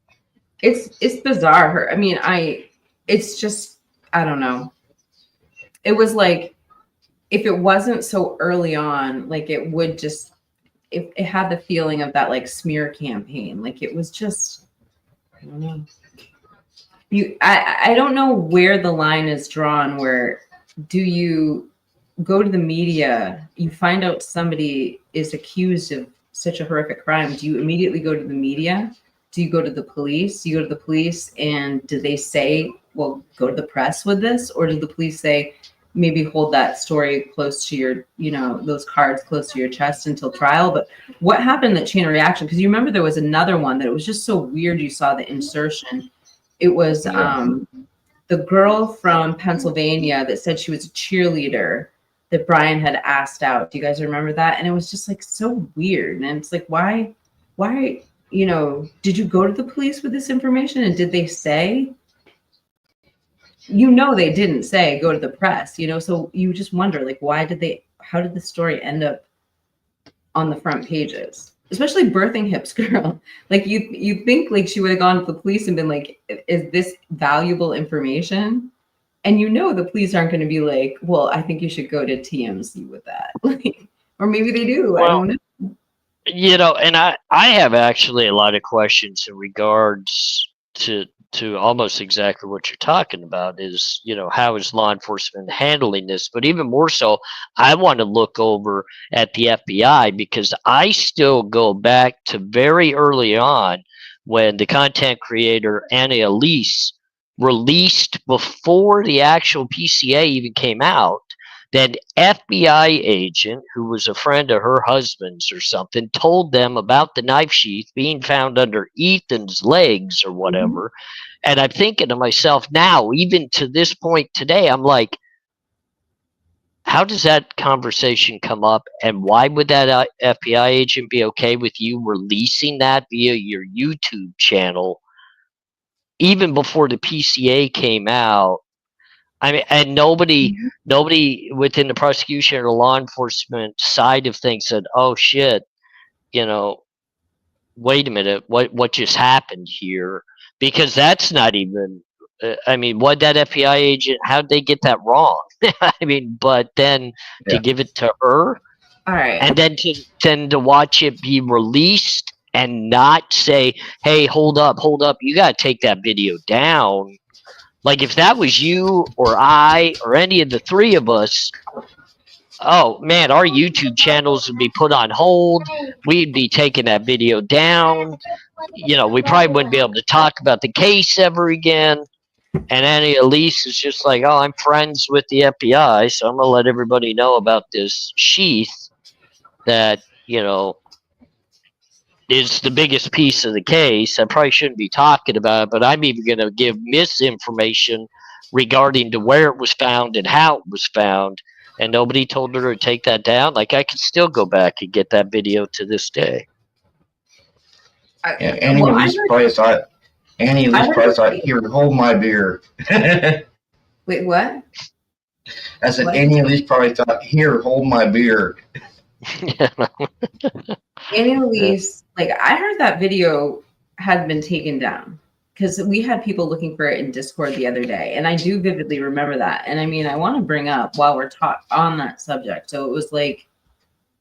It's bizarre. It's just, I don't know. It was like, if it wasn't so early on, it would just, it had the feeling of that smear campaign. It was just, I don't know. I don't know where the line is drawn. Where do you go to the media? You find out somebody is accused of such a horrific crime. Do you immediately go to the media? Do you go to the police? Do you go to the police and do they say, well, go to the press with this? Or do the police say, maybe hold that story close to your, those cards close to your chest until trial? But what happened in that chain of reaction? Because you remember there was another one that it was just so weird. You saw the insertion. It was the girl from Pennsylvania that said she was a cheerleader that Brian had asked out. Do you guys remember that? And it was just so weird. And it's why, did you go to the police with this information? And did they say? They didn't say go to the press, so you just wonder, how did the story end up on the front pages? Especially birthing hips girl. You think she would have gone to the police and been like, is this valuable information? And the police aren't going to be like, well, I think you should go to TMZ with that. Or maybe they do. Well, I don't know. And I have actually a lot of questions in regards to almost exactly what you're talking about is, how is law enforcement handling this? But even more so, I want to look over at the FBI, because I still go back to very early on when the content creator Anna Elise released, before the actual PCA even came out, that FBI agent, who was a friend of her husband's or something, told them about the knife sheath being found under Ethan's legs or whatever. Mm-hmm. And I'm thinking to myself now, even to this point today, I'm like, how does that conversation come up? And why would that FBI agent be okay with you releasing that via your YouTube channel even before the PCA came out? I mean, and nobody within the prosecution or law enforcement side of things said, "Oh shit, wait a minute, what just happened here?" Because that's not even I mean, what that FBI agent? How'd they get that wrong? I mean, but then to Yeah. give it to her, All right. and then to watch it be released and not say, "Hey, hold up, you got to take that video down." Like if that was you or I or any of the three of us, oh man, our YouTube channels would be put on hold. We'd be taking that video down. You know, we probably wouldn't be able to talk about the case ever again. And Annie Elise is just like, oh, I'm friends with the FBI, so I'm gonna let everybody know about this sheath that, you know, is the biggest piece of the case. I probably shouldn't be talking about it, but I'm even gonna give misinformation regarding to where it was found and how it was found. And nobody told her to take that down. Like I could still go back and get that video to this day. Yeah, Annie Well, Elise probably thought. Annie Elise probably thought, "Here, hold my beer." Wait, what? I said, What? Annie Elise probably thought, "Here, hold my beer." Annie Louise, like I heard that video had been taken down because we had people looking for it in Discord the other day, and I do vividly remember that. And I mean, I want to bring up while we're on that subject. So it was like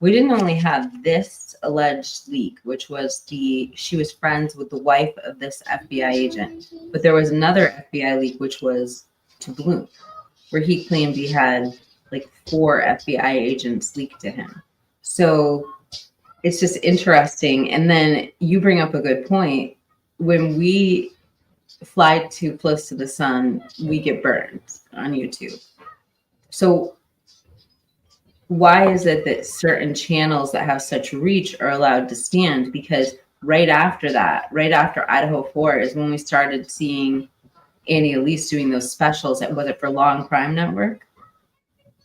we didn't only have this alleged leak, which was she was friends with the wife of this FBI agent, but there was another FBI leak which was to Bloom, where he claimed he had like 4 FBI agents leaked to him. So it's just interesting. And then you bring up a good point. When we fly too close to the sun, we get burned on YouTube. So why is it that certain channels that have such reach are allowed to stand? Because right after that, right after Idaho 4 is when we started seeing Annie Elise doing those specials. Was it for Law and Crime Network?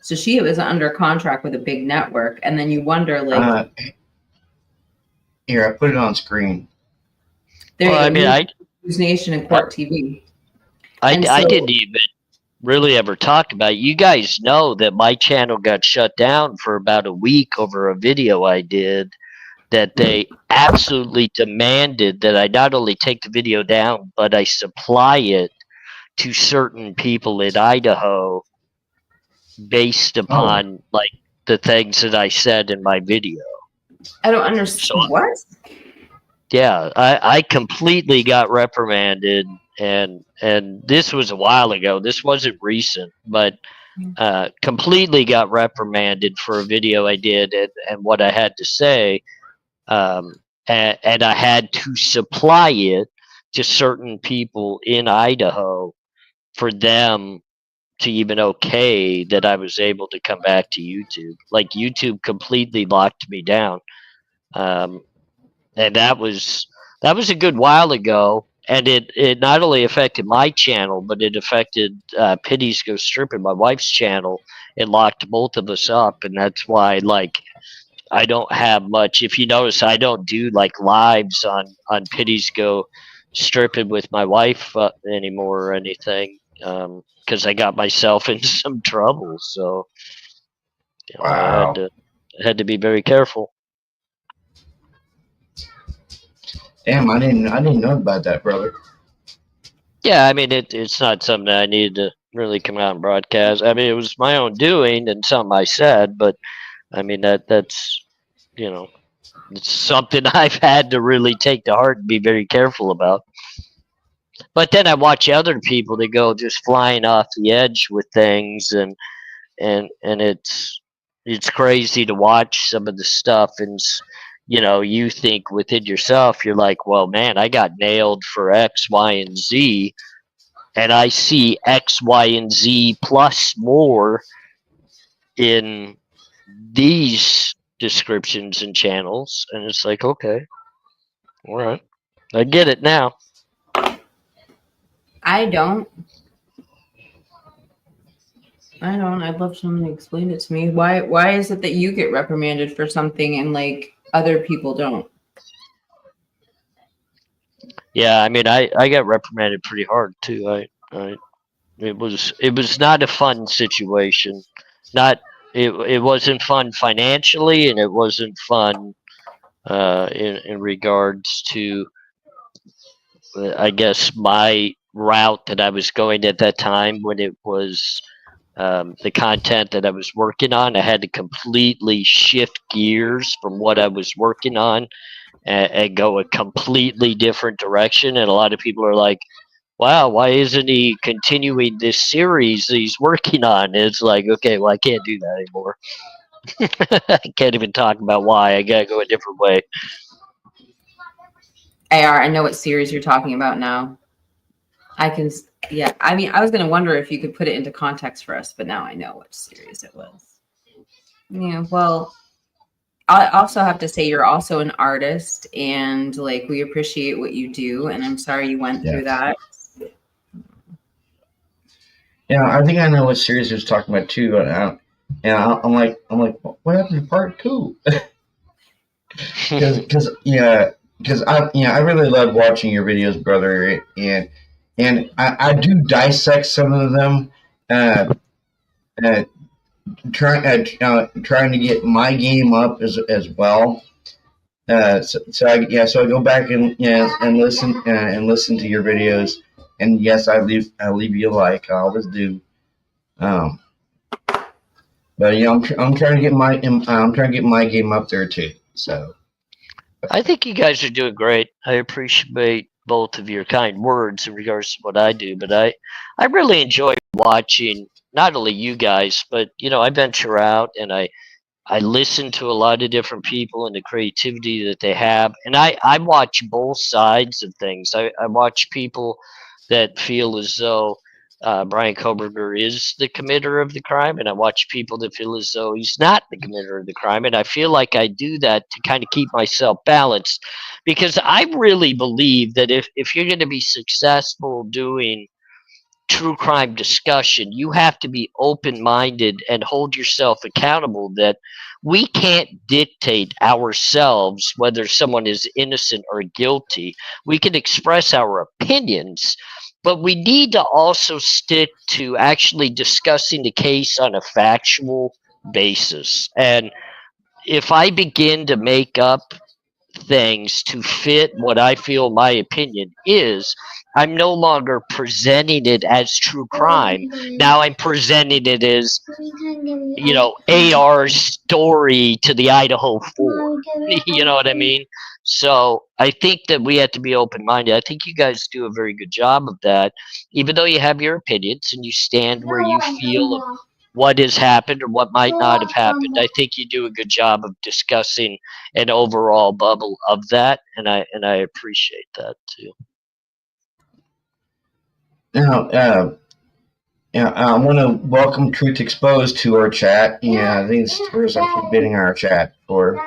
So she was under contract with a big network. And then you wonder, like, Here, I put it on screen. there Well, I you mean, go, News Nation and Court TV. I So- didn't even really ever talk about it. You guys know that my channel got shut down for about a week over a video I did that they absolutely demanded that I not only take the video down, but I supply it to certain people in Idaho based upon like the things that I said in my video. I don't understand. So- What? Yeah, I completely got reprimanded, and this was a while ago. This wasn't recent, but completely got reprimanded for a video I did and what I had to say, and I had to supply it to certain people in Idaho for them to even okay that I was able to come back to YouTube. Like YouTube completely locked me down. And that was a good while ago, and it not only affected my channel, but it affected Pity's Go Stripping, my wife's channel. It locked both of us up, and that's why like I don't have much. If you notice, I don't do like lives on Pity's Go Stripping with my wife anymore or anything, because I got myself into some trouble. So you know, Wow. I had to be very careful. Damn, I didn't know about that, brother. Yeah, I mean, it's not something that I needed to really come out and broadcast. I mean, it was my own doing and something I said, but I mean that's you know, it's something I've had to really take to heart and be very careful about. But then I watch other people that go just flying off the edge with things, and it's crazy to watch some of the stuff, and you know, you think within yourself, you're like, well, man, I got nailed for X, Y, and Z, and I see X, Y, and Z plus more in these descriptions and channels, and it's like, okay, all right, I get it now. I don't. I'd love someone to explain it to me. Why is it that you get reprimanded for something and like other people don't? Yeah, I mean, I got reprimanded pretty hard too. It was not a fun situation. Not it wasn't fun financially, and it wasn't fun in regards to I guess my route that I was going at that time when it was the content that I was working on. I had to completely shift gears from what I was working on and go a completely different direction. And a lot of people are like, wow, why isn't he continuing this series he's working on? And it's like, okay, well, I can't do that anymore. I can't even talk about why. I gotta go a different way. AR, I know what series you're talking about now. I can, yeah. I mean, I was gonna wonder if you could put it into context for us, but now I know which series it was. Yeah, well, I also have to say you're also an artist, and like we appreciate what you do. And I'm sorry you went through that. Yeah, I think I know what series he was talking about too. I'm like, what happened to part 2? Because I really love watching your videos, brother, and I do dissect some of them, trying to get my game up as well. So I go back and listen to your videos, and yes, I leave you a like, I always do. But I'm trying to get my game up there too. So I think you guys are doing great. I appreciate both of your kind words in regards to what I do, but I really enjoy watching not only you guys, but I venture out and I listen to a lot of different people and the creativity that they have. And I watch both sides of things. I watch people that feel as though Brian Koberger is the committer of the crime, and I watch people that feel as though he's not the committer of the crime. And I feel like I do that to kind of keep myself balanced, because I really believe that if you're going to be successful doing true crime discussion, you have to be open-minded and hold yourself accountable that we can't dictate ourselves whether someone is innocent or guilty. We can express our opinions, but we need to also stick to actually discussing the case on a factual basis. And if I begin to make up things to fit what I feel my opinion is, I'm no longer presenting it as true crime. Now I'm presenting it as, AR's story to the Idaho 4. You know what I mean? So I think that we have to be open-minded. I think you guys do a very good job of that, even though you have your opinions and you stand where you feel what has happened or what might not have happened. I think you do a good job of discussing an overall bubble of that, and I appreciate that too. now, I want to welcome Truth Exposed to our chat. Yeah, I think it's the first time she's been in our chat for.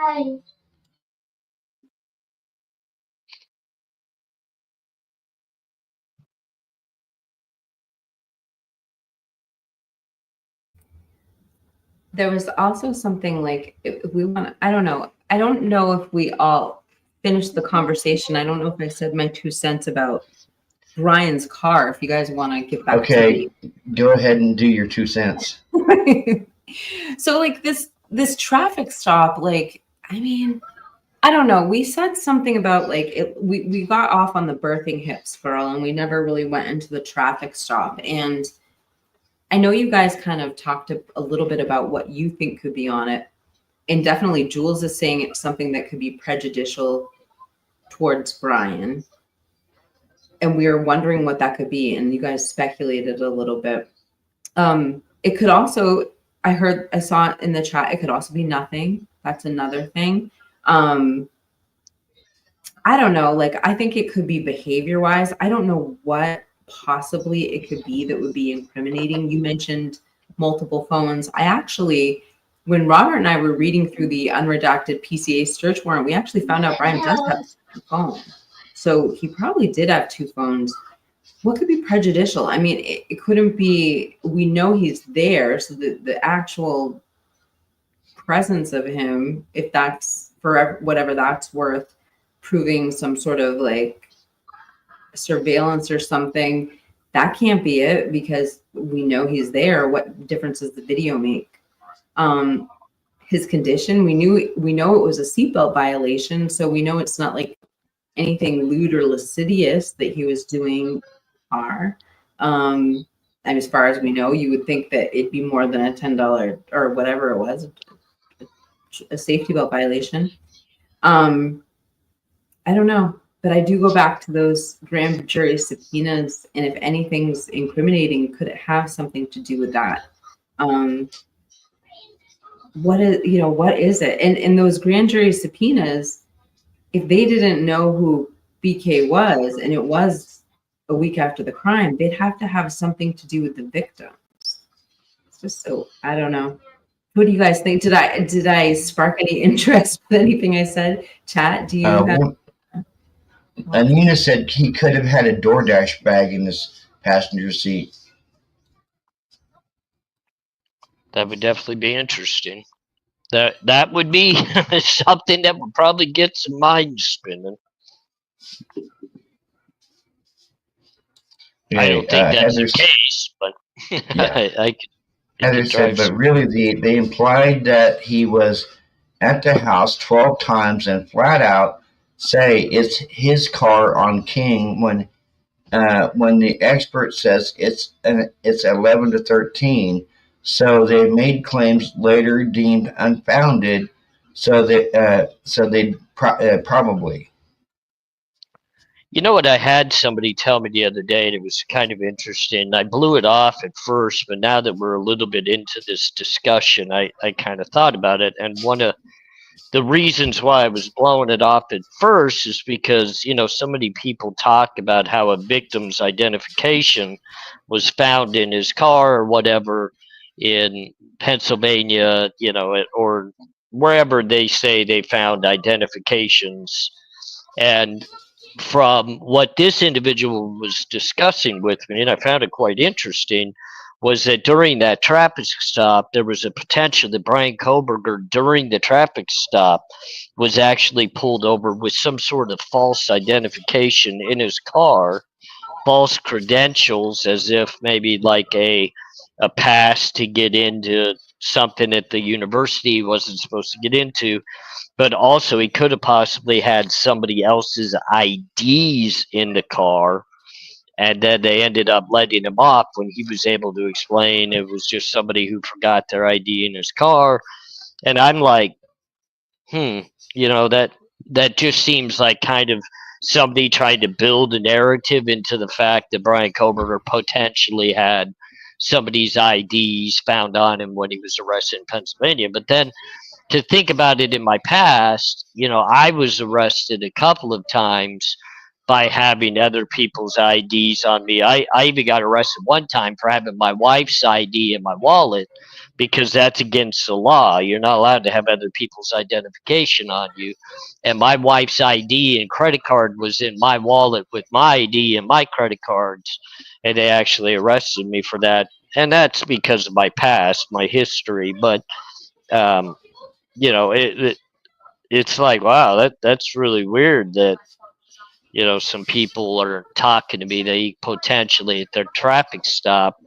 There was also something like we want. I don't know. I don't know if we all finished the conversation. I don't know if I said my 2 cents about Brian's car. If you guys want to get back to me. Go ahead and do your 2 cents. So like this traffic stop, like, I mean, I don't know. We said something about like we got off on the birthing hips girl, and we never really went into the traffic stop. And I know you guys kind of talked a little bit about what you think could be on it. And definitely Jules is saying it's something that could be prejudicial towards Brian. And we were wondering what that could be. And you guys speculated a little bit. It could also, I saw it in the chat, it could also be nothing. That's another thing. I don't know. Like, I think it could be behavior wise. I don't know what possibly it could be that would be incriminating. You mentioned multiple phones. I actually, when Robert and I were reading through the unredacted PCA search warrant, we actually found out Brian does have a phone. So he probably did have 2 phones. What could be prejudicial? I mean, it couldn't be, we know he's there. So the actual presence of him, if that's for whatever that's worth, proving some sort of like surveillance or something, that can't be it, because we know he's there. What difference does the video make? His condition, we know it was a seatbelt violation, so we know it's not like anything lewd or lascivious that he was doing car. And as far as we know, you would think that it'd be more than a $10 or whatever it was, a safety belt violation. I don't know, but I do go back to those grand jury subpoenas, and if anything's incriminating, could it have something to do with that? What is it? And those grand jury subpoenas, if they didn't know who BK was, and it was a week after the crime, they'd have to have something to do with the victims. It's just so, I don't know. What do you guys think? Did I spark any interest with anything I said? Chat, do you have? Anina said he could have had a DoorDash bag in his passenger seat. That would definitely be interesting. That would be something that would probably get some mind spinning. Yeah, I don't think that's Heather, the case, but yeah. Heather said, but really they implied that he was at the house 12 times and flat out say it's his car on King when the expert says it's 11 to 13. So they made claims later deemed unfounded. So they probably. You know what I had somebody tell me the other day, and it was kind of interesting. I blew it off at first, but now that we're a little bit into this discussion, I kind of thought about it. And one of the reasons why I was blowing it off at first is because, so many people talk about how a victim's identification was found in his car or whatever in Pennsylvania, or wherever they say they found identifications. And from what this individual was discussing with me, and I found it quite interesting, was that during that traffic stop, there was a potential that Brian Koberger, during the traffic stop, was actually pulled over with some sort of false identification in his car, false credentials, as if maybe like a pass to get into something at the university he wasn't supposed to get into. But also, he could have possibly had somebody else's IDs in the car, and then they ended up letting him off when he was able to explain it was just somebody who forgot their ID in his car. And I'm like, that just seems like kind of somebody trying to build a narrative into the fact that Brian Koberger potentially had somebody's IDs found on him when he was arrested in Pennsylvania. But then to think about it in my past, I was arrested a couple of times by having other people's IDs on me. I even got arrested one time for having my wife's ID in my wallet because that's against the law. You're not allowed to have other people's identification on you. And my wife's ID and credit card was in my wallet with my ID and my credit cards. And they actually arrested me for that. And that's because of my past, my history. But, it's like, wow, that's really weird that, some people are talking to me. They potentially at their traffic stop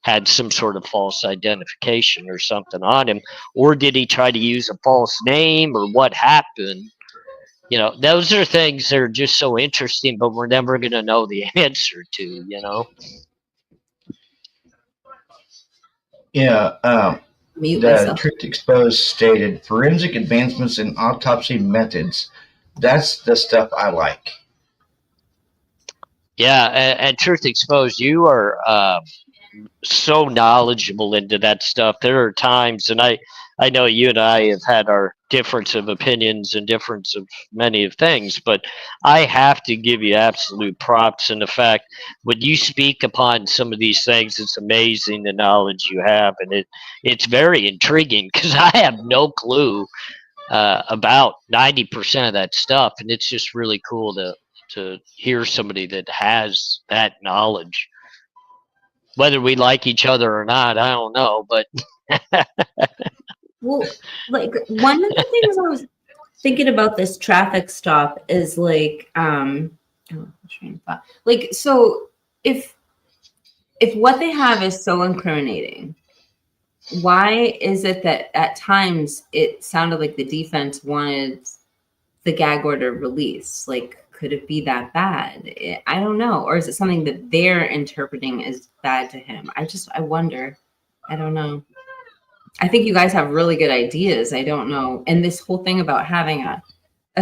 had some sort of false identification or something on him. Or did he try to use a false name, or what happened? Those are things that are just so interesting, but we're never going to know the answer to, Yeah. Mute The myself. Truth Exposed stated forensic advancements in autopsy methods. That's the stuff I like. Yeah, and Truth Exposed, you are so knowledgeable into that stuff. There are times, and I know you and I have had our difference of opinions and difference of many of things, but I have to give you absolute props in the fact when you speak upon some of these things, it's amazing the knowledge you have, and it's very intriguing because I have no clue about 90% of that stuff, and it's just really cool to hear somebody that has that knowledge. Whether we like each other or not, I don't know, but Well, like one of the things I was thinking about this traffic stop is like, so if what they have is so incriminating, why is it that at times it sounded like the defense wanted the gag order release? Like, could it be that bad? I don't know. Or is it something that they're interpreting as bad to him? I wonder. I don't know. I think you guys have really good ideas. I don't know. And this whole thing about having a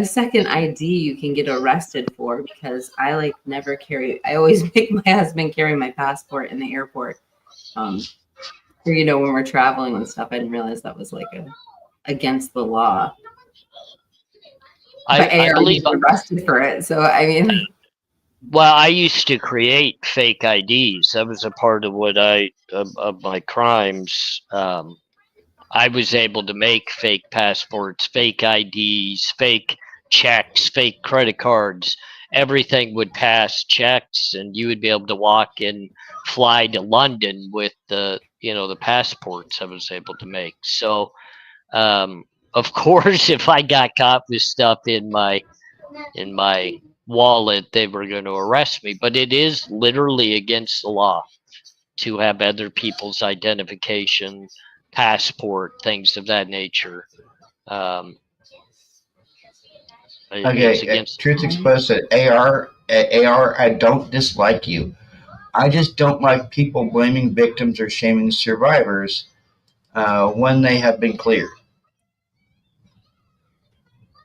second ID you can get arrested for, because I like never carry, I always make my husband carry my passport in the airport. Or, you know, when we're traveling and stuff. I didn't realize that was like against the law. But I believe arrested for it. So I mean, well, I used to create fake IDs. That was a part of what of my crimes. I was able to make fake passports, fake IDs, fake checks, fake credit cards. Everything would pass checks, and you would be able to walk and fly to London with the the passports I was able to make. So, of course, if I got caught with stuff in my wallet, they were going to arrest me. But it is literally against the law to have other people's identification, passport, things of that nature. It's Okay, against. Truth Explicit, AR, I don't dislike you. I just don't like people blaming victims or shaming survivors when they have been cleared.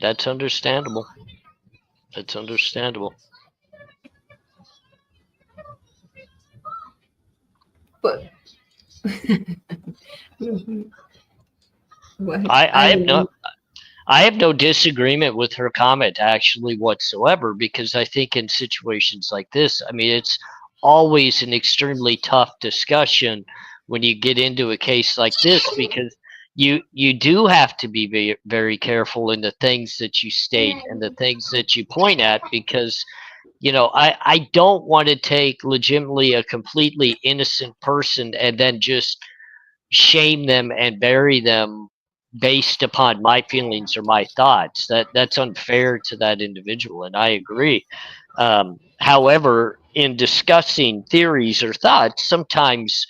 That's understandable. That's understandable. but what? I have no disagreement with her comment actually whatsoever, because I think in situations like this, I mean, it's always an extremely tough discussion when you get into a case like this, because you do have to be very, very careful in the things that you state and the things that you point at, because I don't want to take legitimately a completely innocent person and then just shame them and bury them based upon my feelings or my thoughts. That's unfair to that individual, and I agree. However, in discussing theories or thoughts, sometimes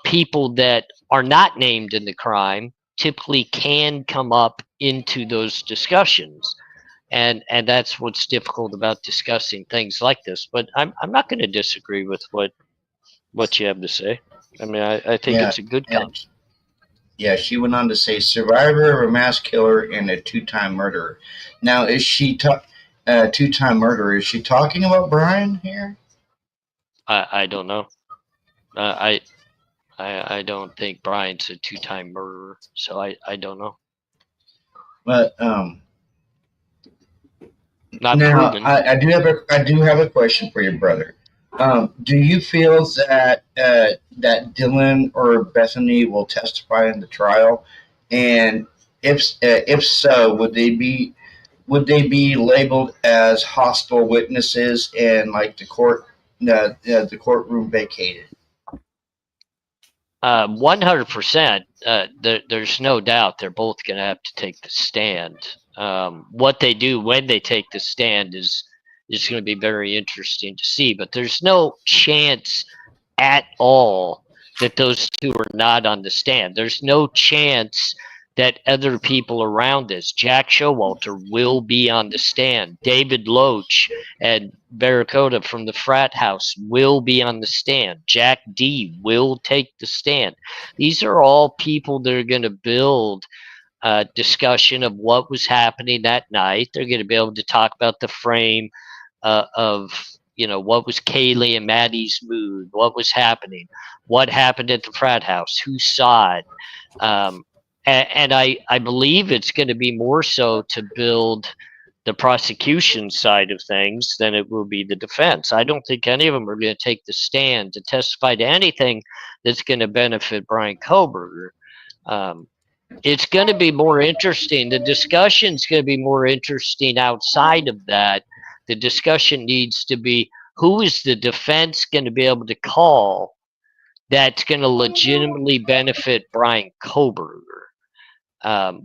people that are not named in the crime typically can come up into those discussions, and that's what's difficult about discussing things like this. But I'm not going to disagree with what you have to say. I mean, I think Yeah, it's a good comment. and yeah, she went on to say, survivor of a mass killer and a two-time murderer. Now, is she two-time murderer? Is she talking about Brian here? I don't know. I don't think Brian's a two-time murderer, so I don't know. But Not now proven. I do have a question for you, brother. Do you feel that that Dylan or Bethany will testify in the trial, and if so, would they be labeled as hostile witnesses and like the courtroom vacated? 100%. There's no doubt they're both going to have to take the stand. What they do when they take the stand is going to be very interesting to see. But there's no chance at all that those two are not on the stand. There's no chance that other people around us, Jack Showalter, will be on the stand. David Loach and Barracuda from the frat house will be on the stand. Jack D will take the stand. These are all people that are going to build a discussion of what was happening that night. They're going to be able to talk about the frame of what was Kaylee and Maddie's mood, what was happening, what happened at the frat house, who saw it. And I believe it's going to be more so to build the prosecution side of things than it will be the defense. I don't think any of them are going to take the stand to testify to anything that's going to benefit Brian Koberger. It's going to be more interesting. The discussion's going to be more interesting outside of that. The discussion needs to be, who is the defense going to be able to call that's going to legitimately benefit Brian Koberger?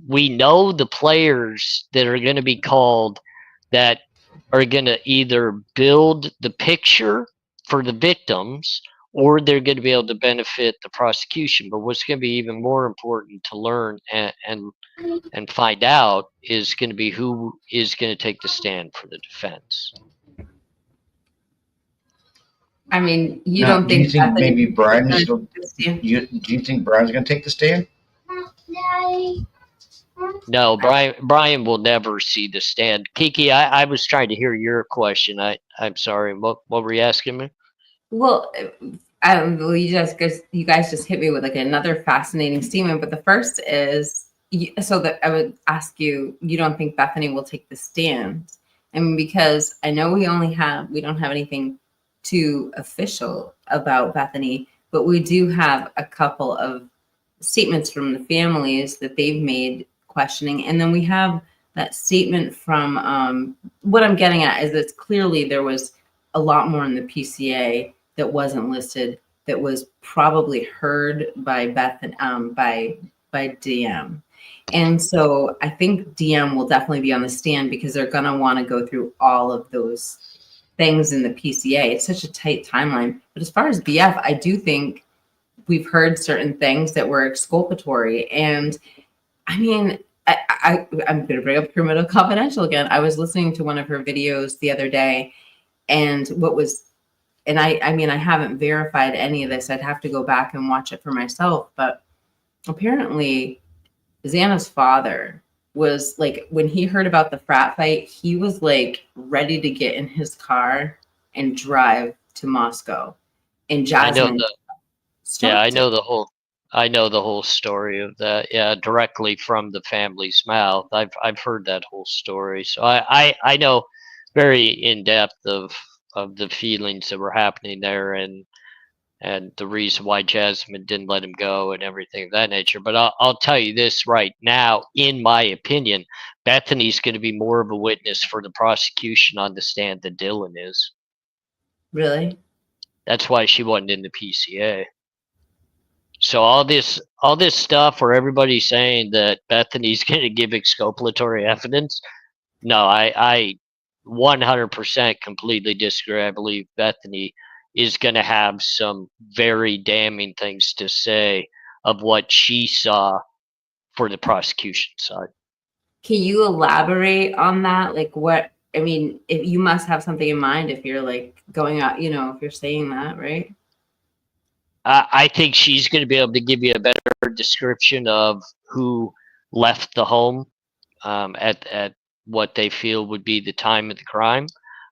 We know the players that are going to be called that are going to either build the picture for the victims or they're going to be able to benefit the prosecution. But what's going to be even more important to learn and find out is going to be who is going to take the stand for the defense. I mean, you Now, don't do you think think maybe Bethany Brian is is? gonna take the stand? Do you think Brian's going to take the stand? No, Brian will never see the stand. Kiki, I was trying to hear your question. I'm sorry. What were you asking me? Well, well, you guys just hit me with like another fascinating statement. But the first is, so that I would ask you, you don't think Bethany will take the stand? I mean, because I know we don't have anything too official about Bethany, but we do have a couple of statements from the families that they've made questioning, and then we have that statement from what I'm getting at is that clearly there was a lot more in the PCA that wasn't listed, that was probably heard by by DM. And so I think DM will definitely be on the stand because they're going to want to go through all of those things in the PCA. It's such a tight timeline. But as far as BF, I do think we've heard certain things that were exculpatory. And I mean, I'm going to bring up Criminal Confidential again. I was listening to one of her videos the other day, and I mean, I haven't verified any of this. I'd have to go back and watch it for myself. But apparently, Xana's father was like, when he heard about the frat fight, he was like ready to get in his car and drive to Moscow. And Jasmine, I know the whole story of that. Yeah, directly from the family's mouth. I've heard that whole story. So I know very in depth of the feelings that were happening there and the reason why Jasmine didn't let him go and everything of that nature. But I'll tell you this right now, in my opinion, Bethany's going to be more of a witness for the prosecution on the stand than Dylan is. Really? That's why she wasn't in the PCA. So all this stuff where everybody's saying that Bethany's going to give exculpatory evidence, no, I 100% completely disagree. I believe Bethany is going to have some very damning things to say of what she saw for the prosecution side. Can you elaborate on that? Like what, I mean, if you must have something in mind if you're like going out, if you're saying that, right? I think she's going to be able to give you a better description of who left the home at what they feel would be the time of the crime.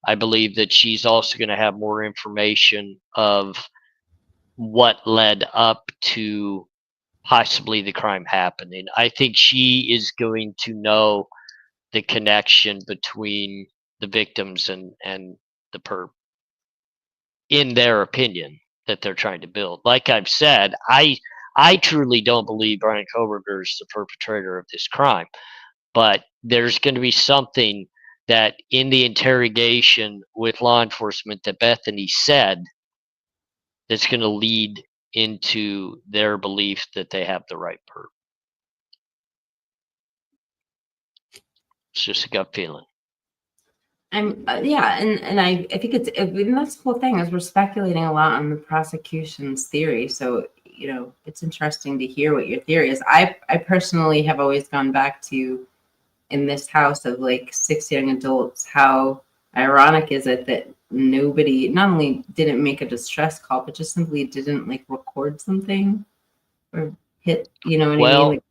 I believe that she's also going to have more information of what led up to possibly the crime happening. I think she is going to know the connection between the victims and the perp, in their opinion, that they're trying to build. Like I've said, I truly don't believe Brian Koberger is the perpetrator of this crime, but there's going to be something that in the interrogation with law enforcement that Bethany said that's going to lead into their belief that they have the right perp. It's just a gut feeling. Yeah, and I think I mean, that's the whole thing is we're speculating a lot on the prosecution's theory. So it's interesting to hear what your theory is. I personally have always gone back to, in this house of like 6 young adults, how ironic is it that nobody not only didn't make a distress call, but just simply didn't like record something or hit, what I mean? Like,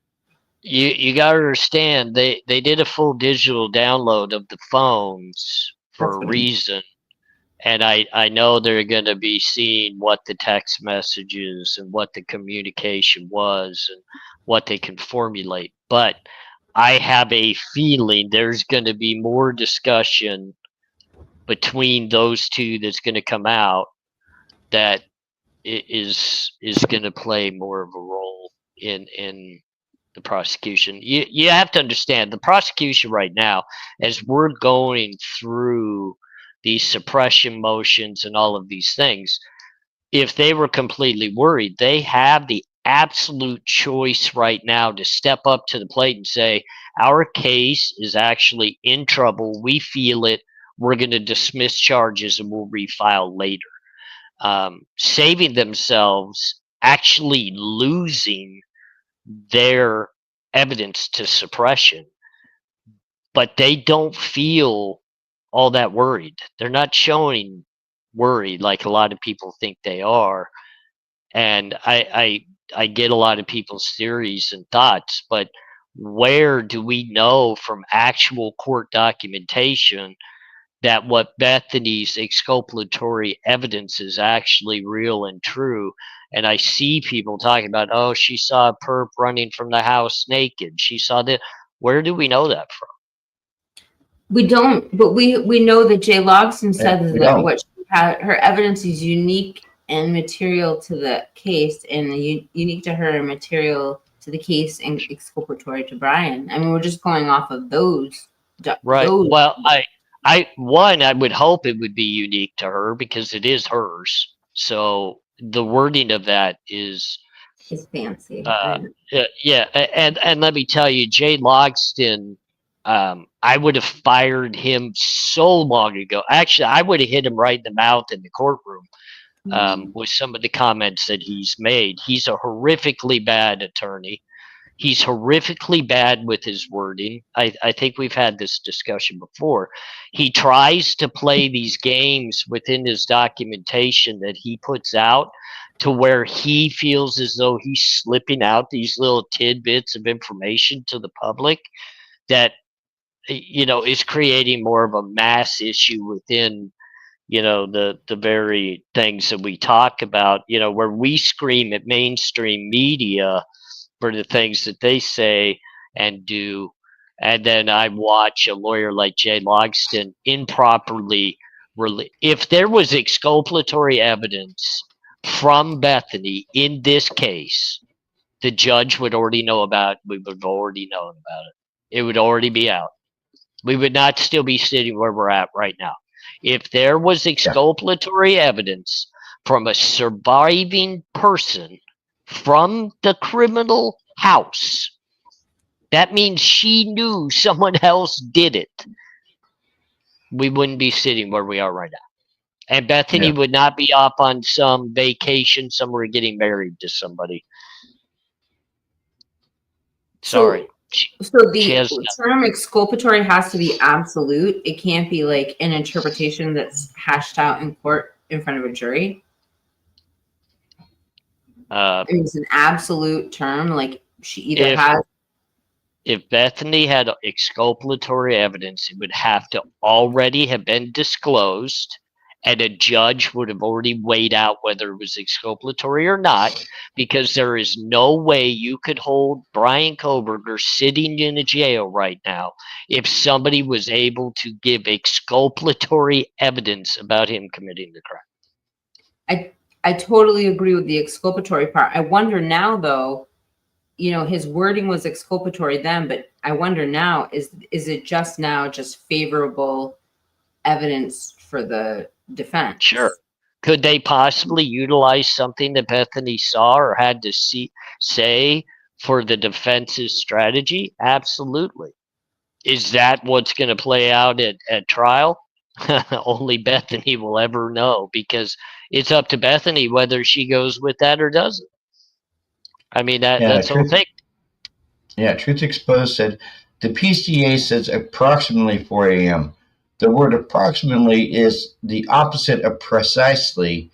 you got to understand they did a full digital download of the phones for a reason. And I know they're going to be seeing what the text messages and what the communication was and what they can formulate. But I have a feeling there's going to be more discussion between those two that's going to come out that is going to play more of a role in the prosecution. You have to understand the prosecution right now, as we're going through these suppression motions and all of these things, if they were completely worried, they have the absolute choice right now to step up to the plate and say, our case is actually in trouble. We feel it. We're going to dismiss charges and we'll refile later. saving themselves, actually losing their evidence to suppression, but they don't feel all that worried. They're not showing worried like a lot of people think they are. And I get a lot of people's theories and thoughts, but where do we know from actual court documentation that what Bethany's exculpatory evidence is actually real and true? And I see people talking about, oh, she saw a perp running from the house naked. She saw that. Where do we know that from? We don't, but we know that Jay Logston said we that don't. what she had, her evidence is unique and material to the case, and unique to her and material to the case and exculpatory to Brian. I mean, we're just going off of those. Right. Those. Well, I would hope it would be unique to her because it is hers. So the wording of that is fancy. yeah, and let me tell you, Jay Logston, I would have fired him so long ago. Actually, I would have hit him right in the mouth in the courtroom with some of the comments that he's made. He's a horrifically bad attorney. He's horrifically bad with his wording. I think we've had this discussion before. He tries to play these games within his documentation that he puts out to where he feels as though he's slipping out these little tidbits of information to the public that, is creating more of a mass issue within, the very things that we talk about, where we scream at mainstream media for the things that they say and do. And then I watch a lawyer like Jay Logston improperly if there was exculpatory evidence from Bethany in this case, the judge would already know about it. We would have already known about it. It would already be out. We would not still be sitting where we're at right now. If there was exculpatory evidence from a surviving person from the criminal house, that means she knew someone else did it. We wouldn't be sitting where we are right now. And Bethany would not be off on some vacation somewhere getting married to somebody. Sorry. So the term exculpatory has to be absolute. It can't be like an interpretation that's hashed out in court in front of a jury. It's an absolute term. Like she either has. If Bethany had exculpatory evidence, it would have to already have been disclosed, and a judge would have already weighed out whether it was exculpatory or not, because there is no way you could hold Brian Kohberger sitting in a jail right now if somebody was able to give exculpatory evidence about him committing the crime. I totally agree with the exculpatory part. I wonder now, though, his wording was exculpatory then, but I wonder now, is it just favorable evidence for the defense? Sure. Could they possibly utilize something that Bethany saw or had to say for the defense's strategy? Absolutely. Is that what's going to play out at trial? Only Bethany will ever know, because it's up to Bethany whether she goes with that or doesn't. I mean, that's the whole thing. Yeah, Truth Exposed said, the PCA says approximately 4 a.m. The word approximately is the opposite of precisely.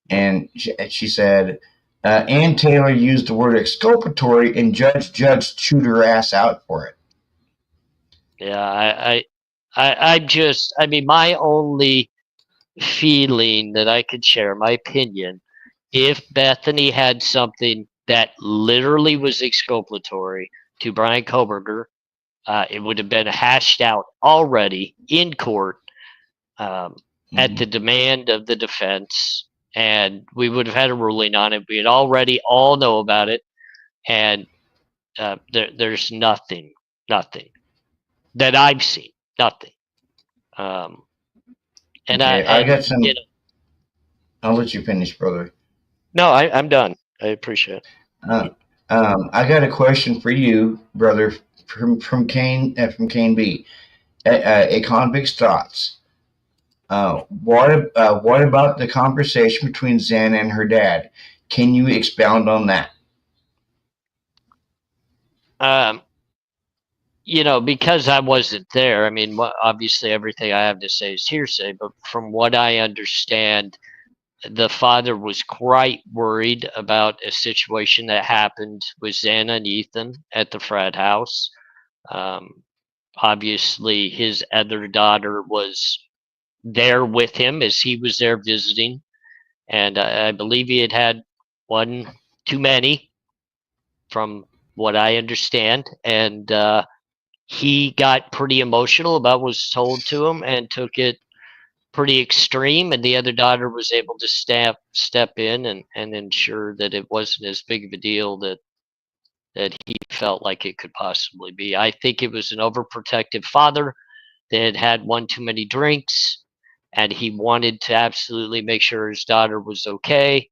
And she said, Ann Taylor used the word exculpatory, and Judge chewed her ass out for it. Yeah, I mean, my only feeling that I could share, my opinion, if Bethany had something that literally was exculpatory to Brian Kohberger, it would have been hashed out already in court at the demand of the defense, and we would have had a ruling on it. We'd already all know about it, and there's nothing that I've seen, nothing. And okay, I got some. I'll let you finish, brother. No, I'm done. I appreciate it. I got a question for you, brother, from Kane B. A convict's thoughts. What about the conversation between Xana and her dad? Can you expound on that? Because I wasn't there, I mean, obviously everything I have to say is hearsay, but from what I understand, the father was quite worried about a situation that happened with Xana and Ethan at the frat house. Um, Obviously, his other daughter was there with him as he was there visiting, and I believe he had one too many, from what I understand, and he got pretty emotional about what was told to him and took it pretty extreme, and the other daughter was able to step in and ensure that it wasn't as big of a deal that he felt like it could possibly be. I think it was an overprotective father that had one too many drinks, and he wanted to absolutely make sure his daughter was okay.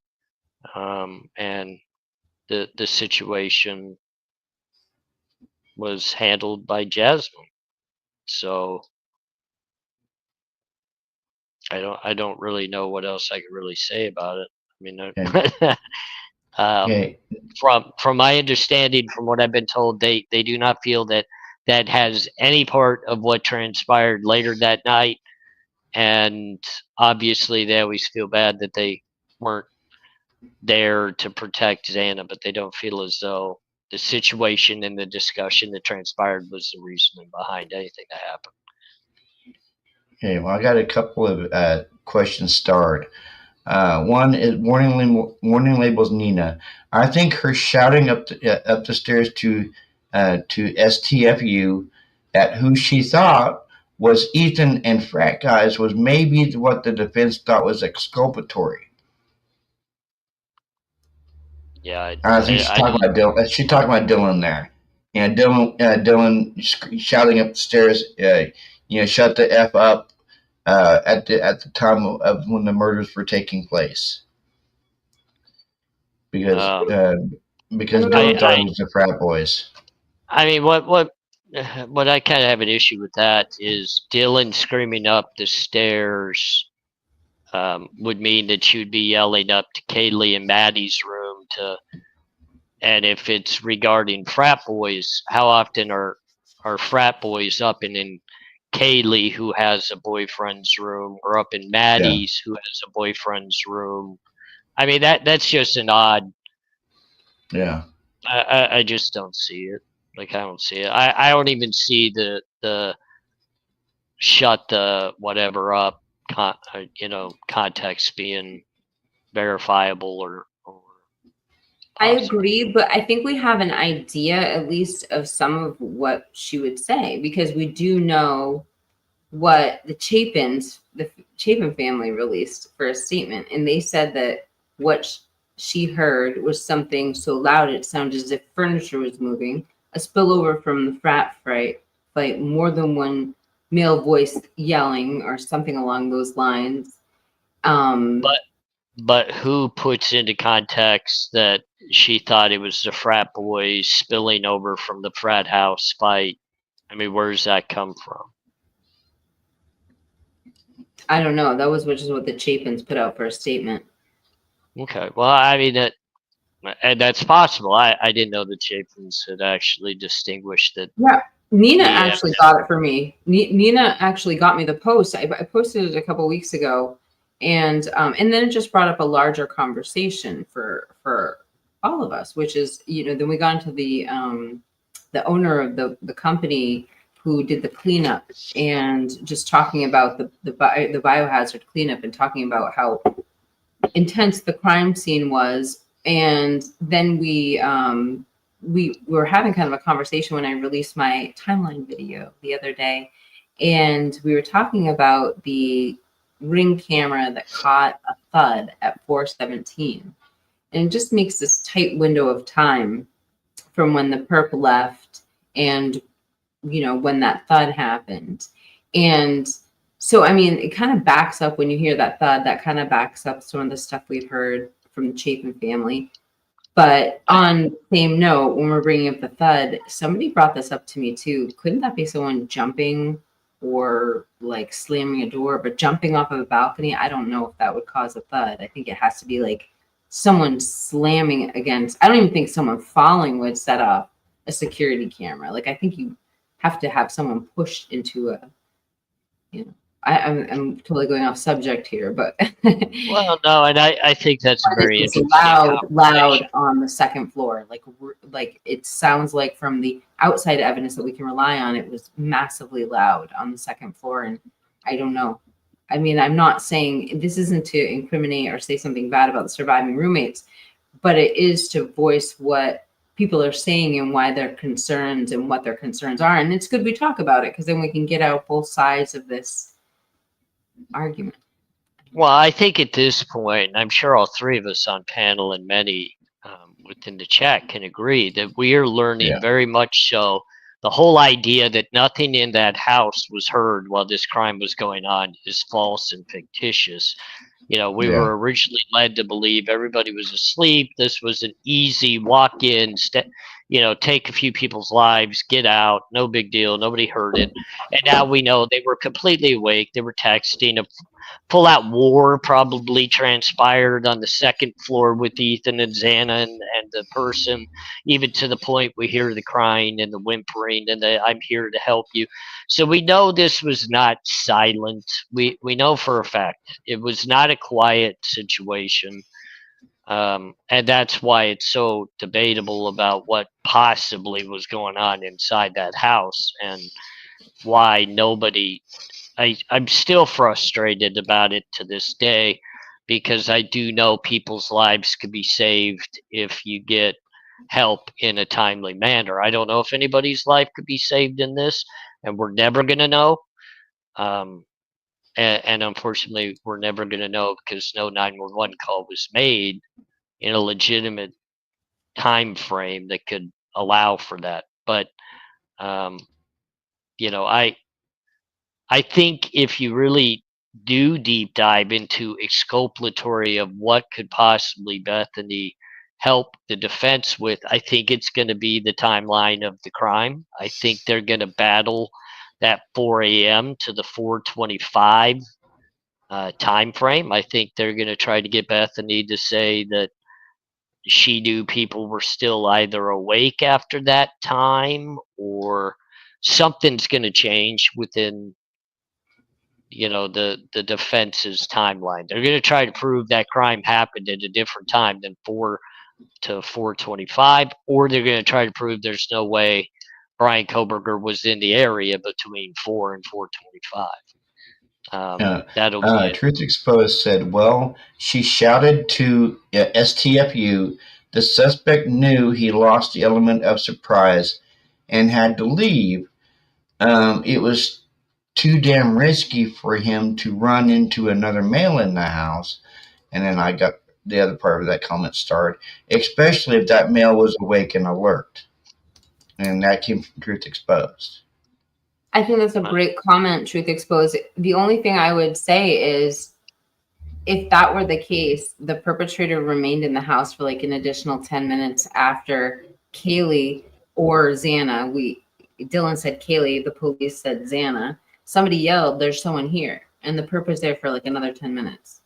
And the situation was handled by Jasmine. So I don't really know what else I could really say about it. I mean, Okay. um, Okay. from my understanding, from what I've been told, they do not feel that that has any part of what transpired later that night, and obviously they always feel bad that they weren't there to protect Xana, but they don't feel as though the situation and the discussion that transpired was the reasoning behind anything that happened. Okay. Well, I got a couple of questions starred. One is warning labels Nina. I think her shouting up the stairs to STFU at who she thought was Ethan and frat guys was maybe what the defense thought was exculpatory. Yeah, I think she's I talking about Dylan. She's talking about Dylan there. Dylan shouting up the stairs. Shut the f up. At the time of when the murders were taking place, because um, uh, because I Dylan thought I it was the frat boys. I mean, what I kind of have an issue with that is Dylan screaming up the stairs would mean that you'd be yelling up to Kaylee and Maddie's room and if it's regarding frat boys, how often are frat boys up in Kaylee, who has a boyfriend's room, or up in Yeah, Maddie's, who has a boyfriend's room? I mean, that's just an odd. yeah. I just don't see it. Like, I don't see it. I don't even see the shut the whatever up context being verifiable or I possible. agree, but I think we have an idea at least of some of what she would say, because we do know what the Chapin family released for a statement, and they said that what she heard was something so loud it sounded as if furniture was moving, a spillover from the frat fight, more than one male voice yelling or something along those lines. Um, But who puts into context that she thought it was the frat boys spilling over from the frat house fight? I mean, where does that come from? I don't know. That was which is what the Chapins put out for a statement. Okay, well, I mean and that's possible. I didn't know the Chapins had actually distinguished that. Yeah, Nina Yeah, actually got it for me. Nina actually got me the post. I posted it a couple weeks ago, and then it just brought up a larger conversation for all of us, which is, then we got into the owner of the company who did the cleanup, and just talking about the biohazard cleanup, and talking about how intense the crime scene was. And then we were having kind of a conversation when I released my timeline video the other day, and we were talking about the ring camera that caught a thud at 417, and it just makes this tight window of time from when the perp left and when that thud happened. And so, I mean, it kind of backs up when you hear that thud, that kind of backs up some of the stuff we've heard from the Chapin family. But on the same note, when we're bringing up the thud, somebody brought this up to me too. Couldn't that be someone jumping or like slamming a door, but jumping off of a balcony, I don't know if that would cause a thud. I think it has to be like someone slamming against. I don't even think someone falling would set off a security camera. Like I think you have to have someone pushed into a, you know, I'm totally going off subject here, but Well, no, and I think that's a very it's interesting loud observation. on the second floor. Like it sounds like from the outside evidence that we can rely on, it was massively loud on the second floor. And I don't know. I mean, I'm not saying this isn't to incriminate or say something bad about the surviving roommates, but it is to voice what people are saying and why their concerns and what their concerns are. And it's good we talk about it because then we can get out both sides of this argument. Well, I think at this point, I'm sure all three of us on panel and many within the chat can agree that we are learning Yeah. very much so. The whole idea that nothing in that house was heard while this crime was going on is false and fictitious. You know, we Yeah. were originally led to believe everybody was asleep. This was an easy walk in, take a few people's lives, get out, no big deal, nobody heard it. And now we know they were completely awake. They were texting. A full out war probably transpired on the second floor with Ethan and Xana and the person, even to the point we hear the crying and the whimpering and the I'm here to help you. So we know this was not silent. We know for a fact it was not a quiet situation. And that's why it's so debatable about what possibly was going on inside that house and why nobody. I'm still frustrated about it to this day because I do know people's lives could be saved if you get help in a timely manner. I don't know if anybody's life could be saved in this, and we're never going to know. Um, and unfortunately, we're never going to know because no 911 call was made in a legitimate time frame that could allow for that. But um, you know, I think if you really do deep dive into exculpatory of what could possibly Bethany help the defense with, I think it's going to be the timeline of the crime. I think they're going to battle that 4 a.m. to the 4:25 time frame. I think they're going to try to get Bethany to say that she knew people were still either awake after that time or something's going to change within the defense's timeline. They're going to try to prove that crime happened at a different time than 4 to 4:25, or they're going to try to prove there's no way Brian Koberger was in the area between 4 and 4:25. That'll be it. Truth Exposed said, well, she shouted to STFU. The suspect knew he lost the element of surprise and had to leave. It was too damn risky for him to run into another male in the house. And then I got the other part of that comment starred, especially if that male was awake and alert. And that came from Truth Exposed. I think that's a great comment, Truth Exposed. The only thing I would say is if that were the case, the perpetrator remained in the house for like an additional 10 minutes after Kaylee or Xana. Dylan said Kaylee, the police said Xana. Somebody yelled, there's someone here. And the perp was there for like another 10 minutes.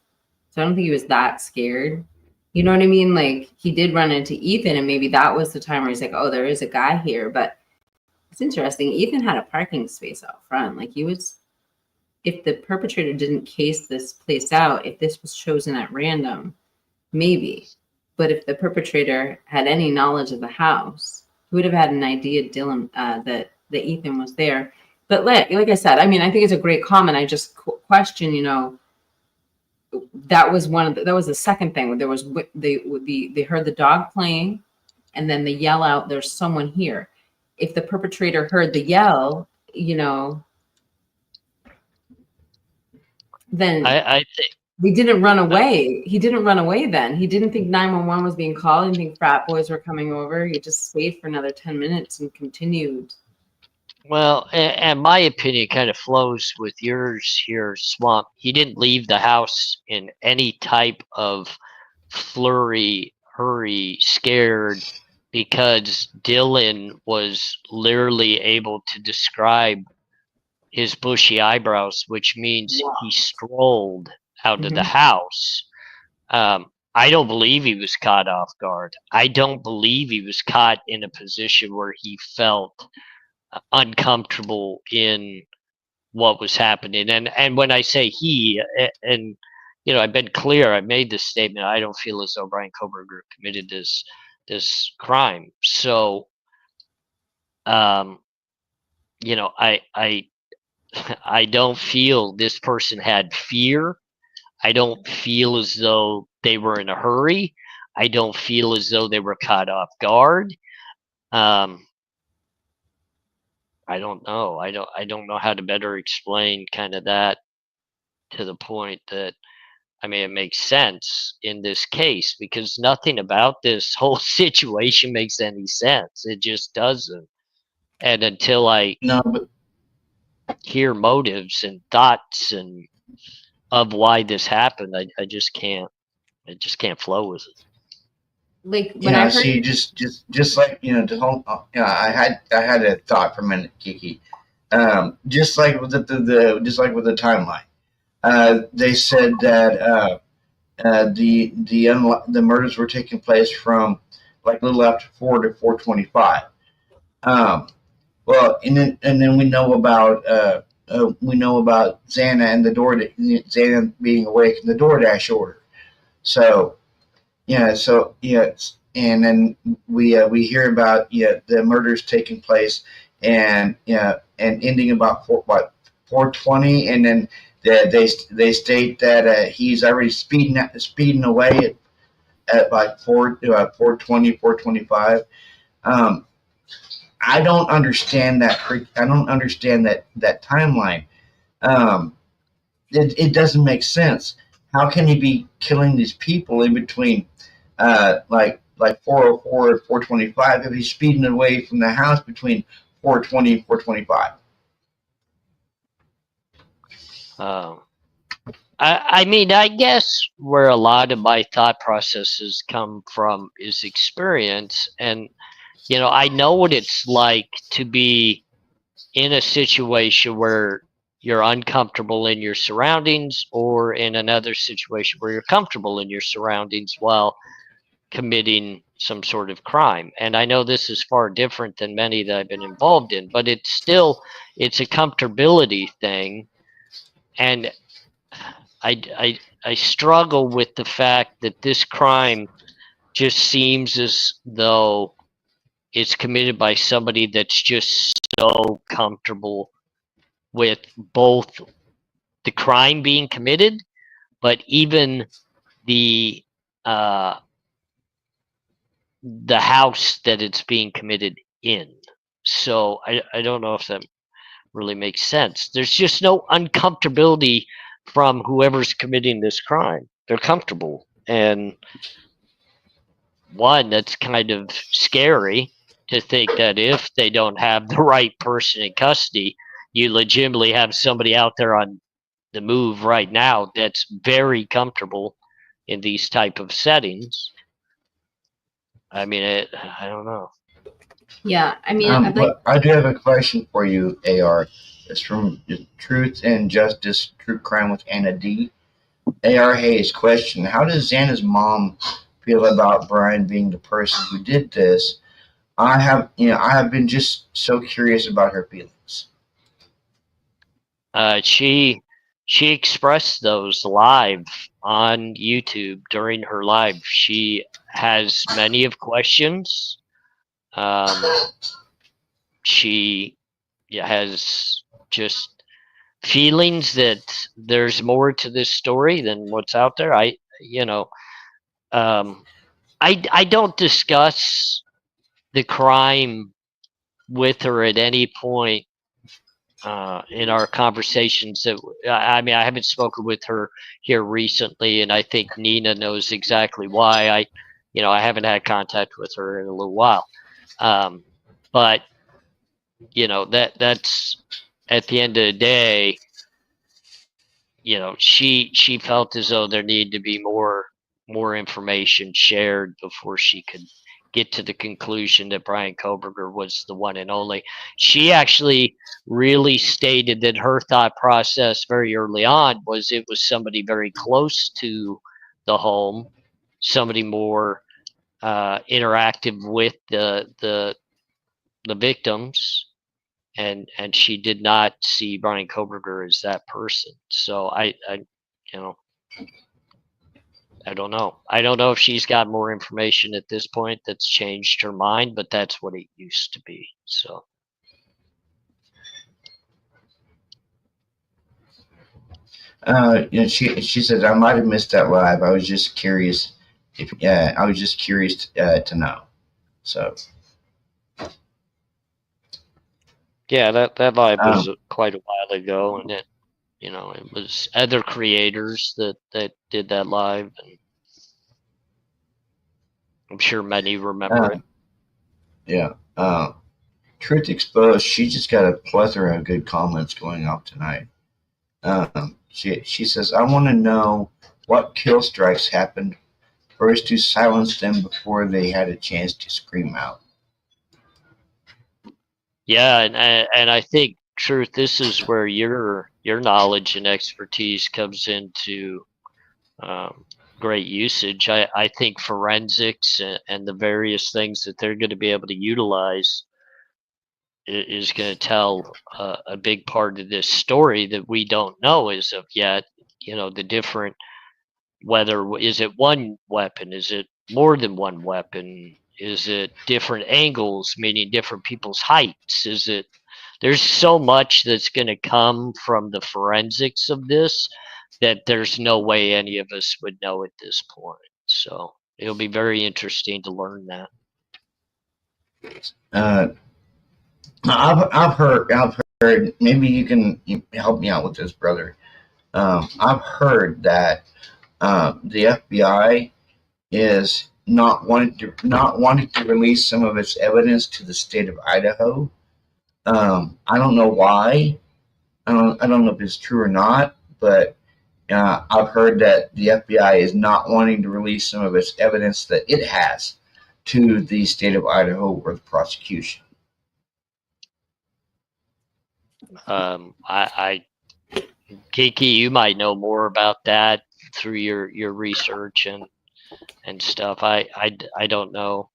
So I don't think he was that scared. You know what I mean? Like he did run into Ethan and maybe that was the time where he's like, oh, there is a guy here. But it's interesting. Ethan had a parking space out front. Like if the perpetrator didn't case this place out, if this was chosen at random, maybe. But if the perpetrator had any knowledge of the house, he would have had an idea, Dylan, that Ethan was there. But like I said, I mean, I think it's a great comment. I just question, that was that was the second thing where there was they heard the dog playing, and then they yell out, "There's someone here." If the perpetrator heard the yell, then I think he didn't run away. He didn't run away then. He didn't think 911 was being called. He didn't think frat boys were coming over. He just stayed for another 10 minutes and continued. Well, and my opinion kind of flows with yours here, Swamp. He didn't leave the house in any type of flurry, hurry, scared, because Dylan was literally able to describe, his bushy eyebrows, which means he strolled out of the Mhm. house. I don't believe he was caught off guard. I don't believe he was caught in a position where he felt uncomfortable in what was happening. And when I say he, and I've been clear, I've made this statement. I don't feel as though Brian Koberger committed this crime. So, um, I I don't feel this person had fear. I don't feel as though they were in a hurry. I don't feel as though they were caught off guard. Um, I don't know. I don't know how to better explain kind of that, to the point that, I mean, it makes sense in this case because nothing about this whole situation makes any sense. It just doesn't. And until I No, but hear motives and thoughts and of why this happened, I just can't. I just can't flow with it. Like when yeah, I heard, see, just like the whole, I had a thought for a minute, Kiki. Just like with just like with the timeline, they said that the murders were taking place from like a little after 4 to 4:25. Um, well, and then we know about Xana and the door, Xana being awake and the DoorDash order. So and then we hear about the murders taking place, and ending about 4:20, and then they state that he's already speeding away at like 4:20, 4:25. Um, I don't understand that. I don't understand that timeline. Um, it doesn't make sense. How can he be killing these people in between, like 4:04 and 4:25 if he's speeding away from the house between 4:20 and 4:25? Um, I mean, I guess where a lot of my thought processes come from is experience. And, I know what it's like to be in a situation where you're uncomfortable in your surroundings, or in another situation where you're comfortable in your surroundings while committing some sort of crime. And I know this is far different than many that I've been involved in, but it's a comfortability thing. And I struggle with the fact that this crime just seems as though it's committed by somebody that's just so comfortable with both the crime being committed, but even the uh, the house that it's being committed in. So I don't know if that really makes sense. There's just no uncomfortability from whoever's committing this crime. They're comfortable. And one, that's kind of scary to think that if they don't have the right person in custody, you legitimately have somebody out there on the move right now that's very comfortable in these type of settings. I mean, I don't know. yeah, I mean, I'd like, But I do have a question for you, AR. It's from Truth and Justice, True Crime with Anna D. AR Hayes question: how does Xana's mom feel about Brian being the person who did this? I have been just so curious about her feelings. She expressed those live on YouTube during her live. She has many of questions. She has just feelings that there's more to this story than what's out there. Um, I don't discuss the crime with her at any point in our conversations. That I mean, I haven't spoken with her here recently, and I think Nina knows exactly why. I haven't had contact with her in a little while. But that's at the end of the day. She felt as though there needed to be more information shared before she could get to the conclusion that Brian Koberger was the one and only. She actually really stated that her thought process very early on was it was somebody very close to the home, somebody more interactive with the victims, and she did not see Brian Koberger as that person. So I you know, I don't know. I don't know if she's got more information at this point that's changed her mind, but that's what it used to be. So she said, I might have missed that live. I was just curious if I was just curious to know. So yeah, that live was quite a while ago, and it, you know, it was other creators that did that live, and I'm sure many remember it. Yeah. Truth Exposed, she just got a plethora of good comments going off tonight. She says, I want to know what kill strikes happened for us to silence them before they had a chance to scream out. Yeah, and I think, Truth, this is where your knowledge and expertise comes into great usage. I think forensics and the various things that they're going to be able to utilize is going to tell a big part of this story that we don't know as of yet. You know, the different, whether is it one weapon, is it more than one weapon, is it different angles, meaning different people's heights, is it, there's so much that's going to come from the forensics of this that there's no way any of us would know at this point. So it'll be very interesting to learn that. I've heard, maybe you can help me out with this, brother. I've heard that the FBI is not wanting to release some of its evidence to the state of Idaho. I don't know why. I don't know if it's true or not, but I've heard that the FBI is not wanting to release some of its evidence that it has to the state of Idaho or the prosecution. Kiki, you might know more about that through your research and stuff. I don't know.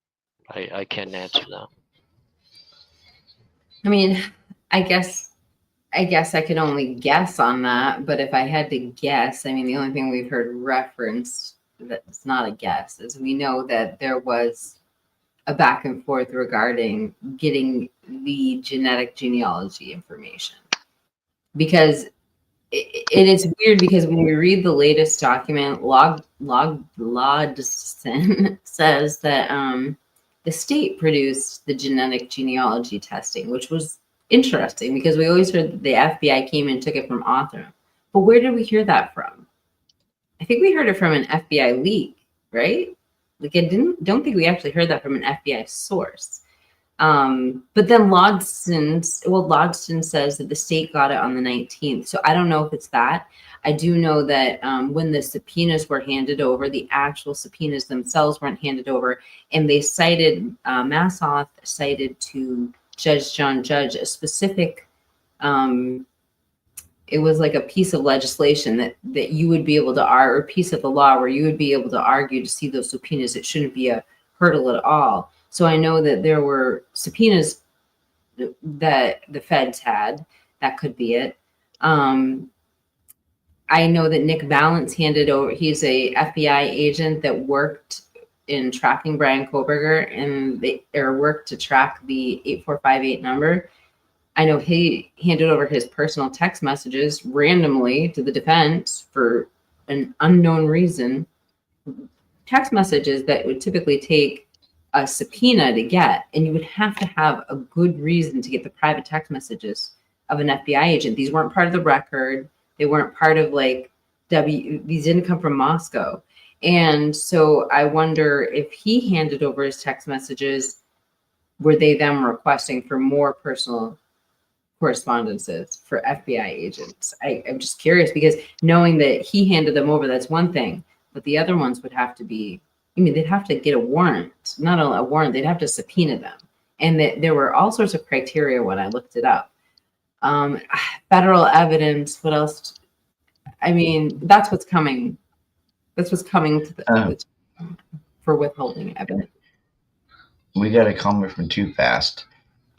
I can't answer that. I mean, I guess I could only guess on that, but if I had to guess, I mean, the only thing we've heard referenced that's not a guess is we know that there was a back and forth regarding getting the genetic genealogy information. Because it is weird, because when we read the latest document, Lodson says that the state produced the genetic genealogy testing, which was interesting because we always heard that the FBI came and took it from Othram. But where did we hear that from? I think we heard it from an FBI leak, right? Like, don't think we actually heard that from an FBI source. But then Lodson says that the state got it on the 19th. So I don't know if it's that. I do know that when the subpoenas were handed over, the actual subpoenas themselves weren't handed over. And they cited, Massoth cited to Judge John Judge a specific, it was like a piece of legislation that you would be able to argue, or a piece of the law where you would be able to argue to see those subpoenas. It shouldn't be a hurdle at all. So I know that there were subpoenas that the feds had. That could be it. I know that Nick Valance handed over, he's a FBI agent that worked in tracking Brian Koberger, and they worked to track the 8458 number. I know he handed over his personal text messages randomly to the defense for an unknown reason. Text messages that would typically take a subpoena to get, and you would have to have a good reason to get the private text messages of an FBI agent. These weren't part of the record. They weren't part of like these didn't come from Moscow. And so I wonder if he handed over his text messages, were they them requesting for more personal correspondences for FBI agents? I'm just curious, because knowing that he handed them over, that's one thing, but the other ones would have to be, I mean, they'd have to get a warrant not only a warrant, they'd have to subpoena them. And that there were all sorts of criteria when I looked it up. Federal evidence, what else? I mean, that's what's coming. That's what's coming to the, for withholding evidence. We got a comment from Too Fast.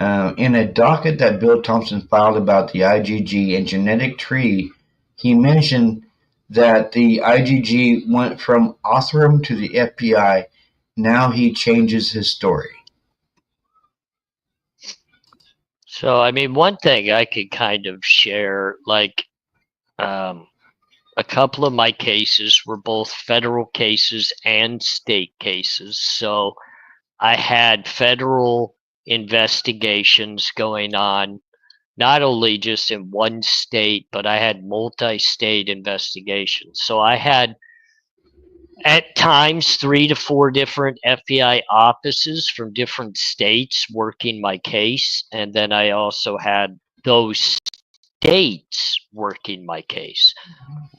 In a docket that Bill Thompson filed about the IgG and genetic tree, he mentioned that the IgG went from Othram to the FBI. Now he changes his story. So, I mean, one thing I could kind of share, like, a couple of my cases were both federal cases and state cases. So I had federal investigations going on, not only just in one state, but I had multi-state investigations. So I had at times 3 to 4 different FBI offices from different states working my case. And then I also had those states working my case.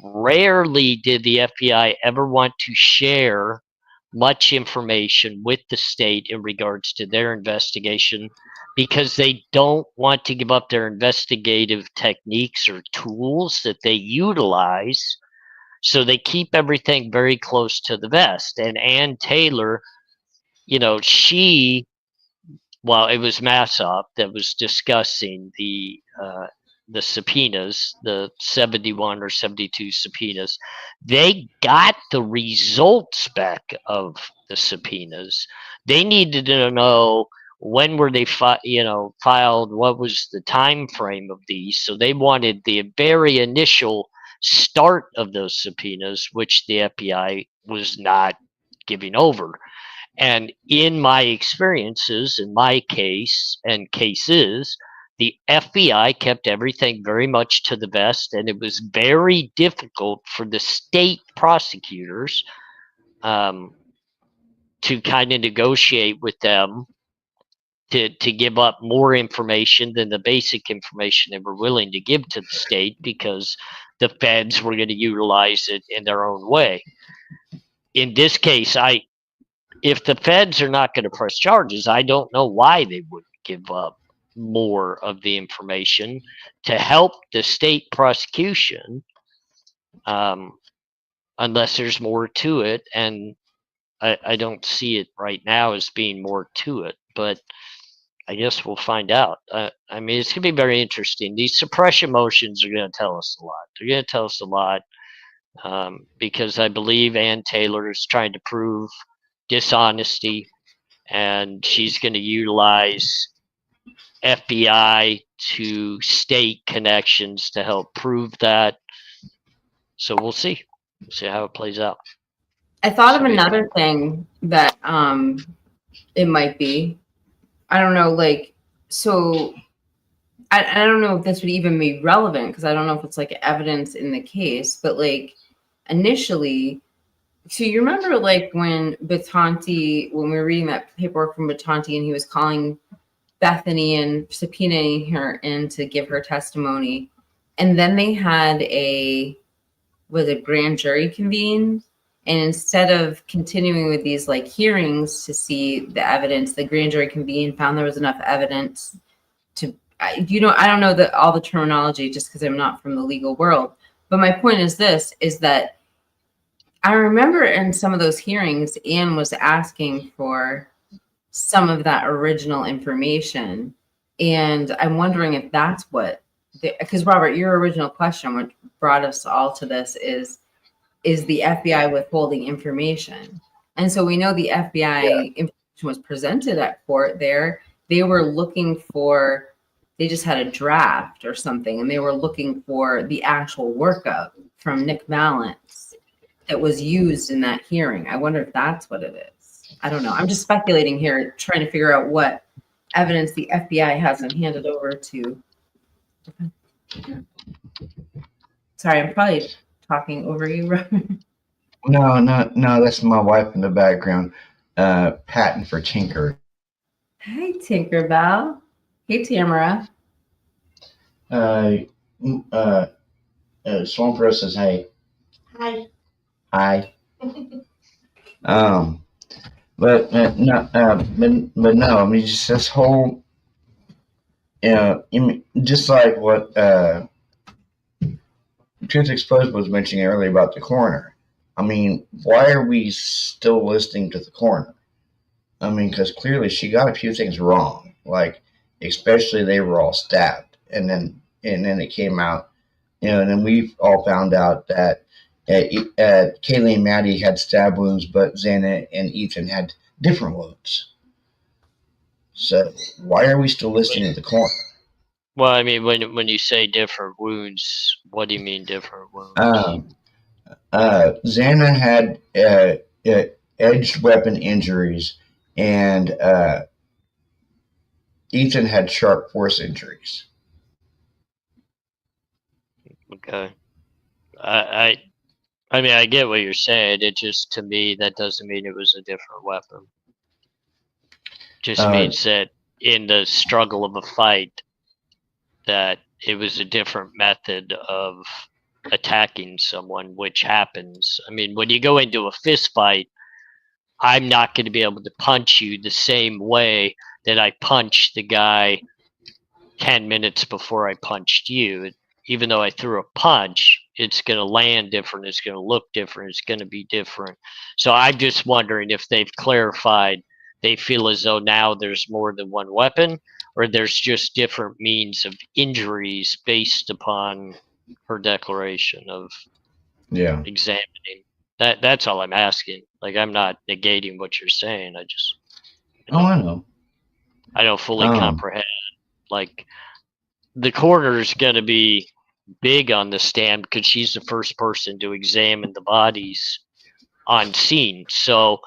Rarely did the FBI ever want to share much information with the state in regards to their investigation because they don't want to give up their investigative techniques or tools that they utilize. So they keep everything very close to the vest. And Ann Taylor, you know, well, it was Massoff that was discussing the subpoenas, the 71 or 72 subpoenas. They got the results back of the subpoenas. They needed to know when were they filed, what was the time frame of these. So they wanted the very initial start of those subpoenas, which the FBI was not giving over. And in my experiences, in my case and cases, the FBI kept everything very much to the vest, and it was very difficult for the state prosecutors to kind of negotiate with them to give up more information than the basic information they were willing to give to the state because the feds were going to utilize it in their own way. In this case, if the feds are not going to press charges, I don't know why they would give up more of the information to help the state prosecution, unless there's more to it. And I don't see it right now as being more to it, but I guess we'll find out. I mean, it's going to be very interesting. These suppression motions are going to tell us a lot. They're going to tell us a lot because I believe Ann Taylor is trying to prove dishonesty, and she's going to utilize FBI to state connections to help prove that. So we'll see. We'll see how it plays out. I thought of another thing that it might be. I don't know, like, so I don't know if this would even be relevant because I don't know if it's like evidence in the case, but like initially, so you remember like when Batanti, when we were reading that paperwork from Batanti and he was calling Bethany and subpoenaing her in to give her testimony. And then they had a grand jury convened. And instead of continuing with these like hearings to see the evidence, the grand jury convened, found there was enough evidence to, I don't know all the terminology just because I'm not from the legal world. But my point is this, is that I remember in some of those hearings, Anne was asking for some of that original information. And I'm wondering if that's what, because Robert, your original question, what brought us all to this is the FBI withholding information. And so we know the FBI information was presented at court there. They were looking for, they just had a draft or something, and they were looking for the actual workup from Nick Valance that was used in that hearing. I wonder if that's what it is. I don't know. I'm just speculating here, trying to figure out what evidence the FBI hasn't handed over to. Sorry, I'm probably talking over you, Robert. No, that's my wife in the background, patting for Tinker. Hi, Tinkerbell. Hey, Tamara. Swampero says, hey. Hi. Hi. no, but no. I mean, just this whole, just like what Truth Exposed was mentioning earlier about the coroner. I mean, why are we still listening to the coroner? I mean, because clearly she got a few things wrong, like especially they were all stabbed, and then it came out, and then we all found out that Kaylee and Maddie had stab wounds, but Xana and Ethan had different wounds. So why are we still listening to the coroner? Well, I mean, when you say different wounds, what do you mean different wounds? Xana had edged weapon injuries, and Ethan had sharp force injuries. Okay. I mean, I get what you're saying. It just, to me, that doesn't mean it was a different weapon. Just means that in the struggle of a fight, that it was a different method of attacking someone, which happens. I mean, when you go into a fist fight, I'm not going to be able to punch you the same way that I punched the guy 10 minutes before I punched you. Even though I threw a punch, it's going to land different. It's going to look different. It's going to be different. So I'm just wondering if they've clarified they feel as though now there's more than one weapon, or there's just different means of injuries based upon her declaration of examining. That's all I'm asking. Like, I'm not negating what you're saying. I just I know. I don't fully comprehend. Like, the coroner's going to be big on the stand because she's the first person to examine the bodies on scene. So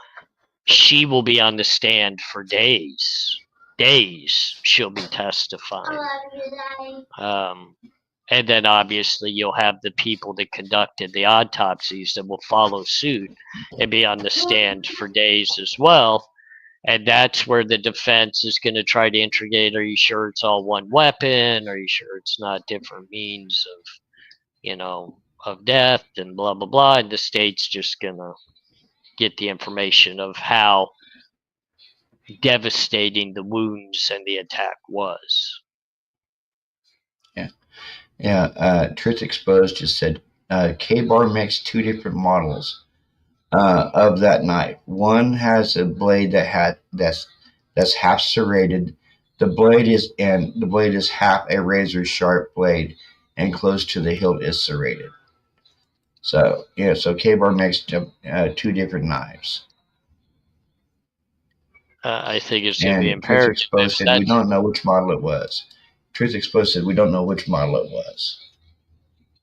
she will be on the stand for days. She'll be testifying. And then obviously you'll have the people that conducted the autopsies that will follow suit and be on the stand for days as well. And that's where the defense is going to try to interrogate, are you sure it's all one weapon? Are you sure it's not different means of death and blah, blah, blah. And the state's just going to get the information of how devastating the wounds and the attack was. Truth Exposed just said K-Bar makes two different models of that knife. One has a blade that's half serrated. The blade is half a razor sharp blade, and close to the hilt is serrated. So K-Bar makes two different knives. I think it's going to be Truth imperative. Exposed said we don't know which model it was. Truth Exposed said we don't know which model it was.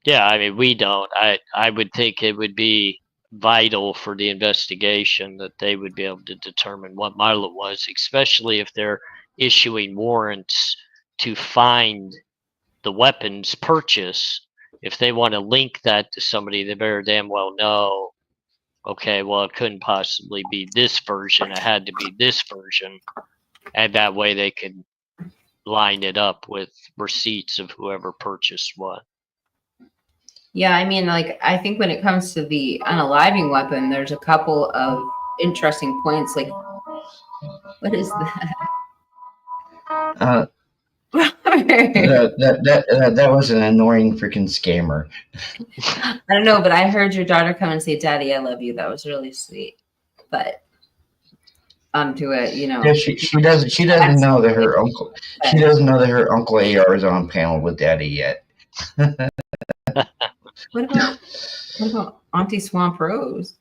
Yeah, I mean, we don't. I would think it would be vital for the investigation that they would be able to determine what model it was, especially if they're issuing warrants to find the weapons purchase. If they want to link that to somebody, they better damn well know, okay, well, it couldn't possibly be this version. It had to be this version. And that way they could line it up with receipts of whoever purchased what. Yeah, I mean, like, I think when it comes to the unaliving weapon, there's a couple of interesting points. Like, what is that? That was an annoying freaking scammer. I don't know, but I heard your daughter come and say, "Daddy, I love you." That was really sweet. But to it, Yeah, she doesn't know that her uncle. She doesn't know that her Uncle AR is on panel with Daddy yet. What about Auntie Swamp Rose?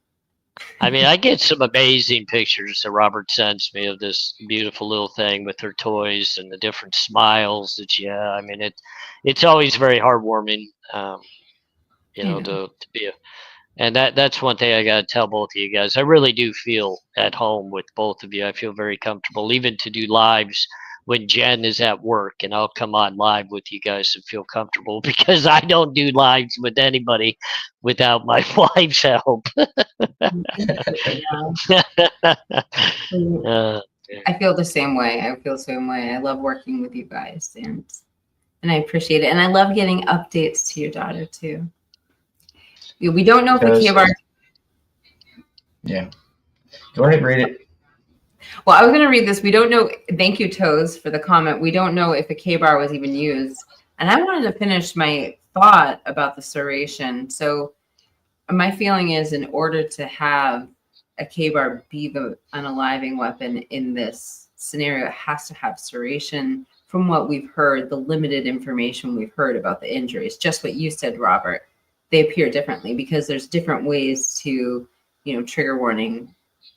I mean, I get some amazing pictures that Robert sends me of this beautiful little thing with her toys and the different smiles that she had. I mean, it's always very heartwarming, to be a. And that's one thing I got to tell both of you guys. I really do feel at home with both of you. I feel very comfortable, even to do lives when Jen is at work, and I'll come on live with you guys and feel comfortable because I don't do lives with anybody without my wife's help. I feel the same way. I love working with you guys, and I appreciate it. And I love getting updates to your daughter too. We don't know if the K-Bar. Yeah. Go ahead, read it. Well, I was going to read this. We don't know. Thank you, Toes, for the comment. We don't know if a K-bar was even used. And I wanted to finish my thought about the serration. So my feeling is, in order to have a K-bar be the unaliving weapon in this scenario, it has to have serration. From what we've heard, the limited information we've heard about the injuries, just what you said, Robert, they appear differently because there's different ways to, trigger warning,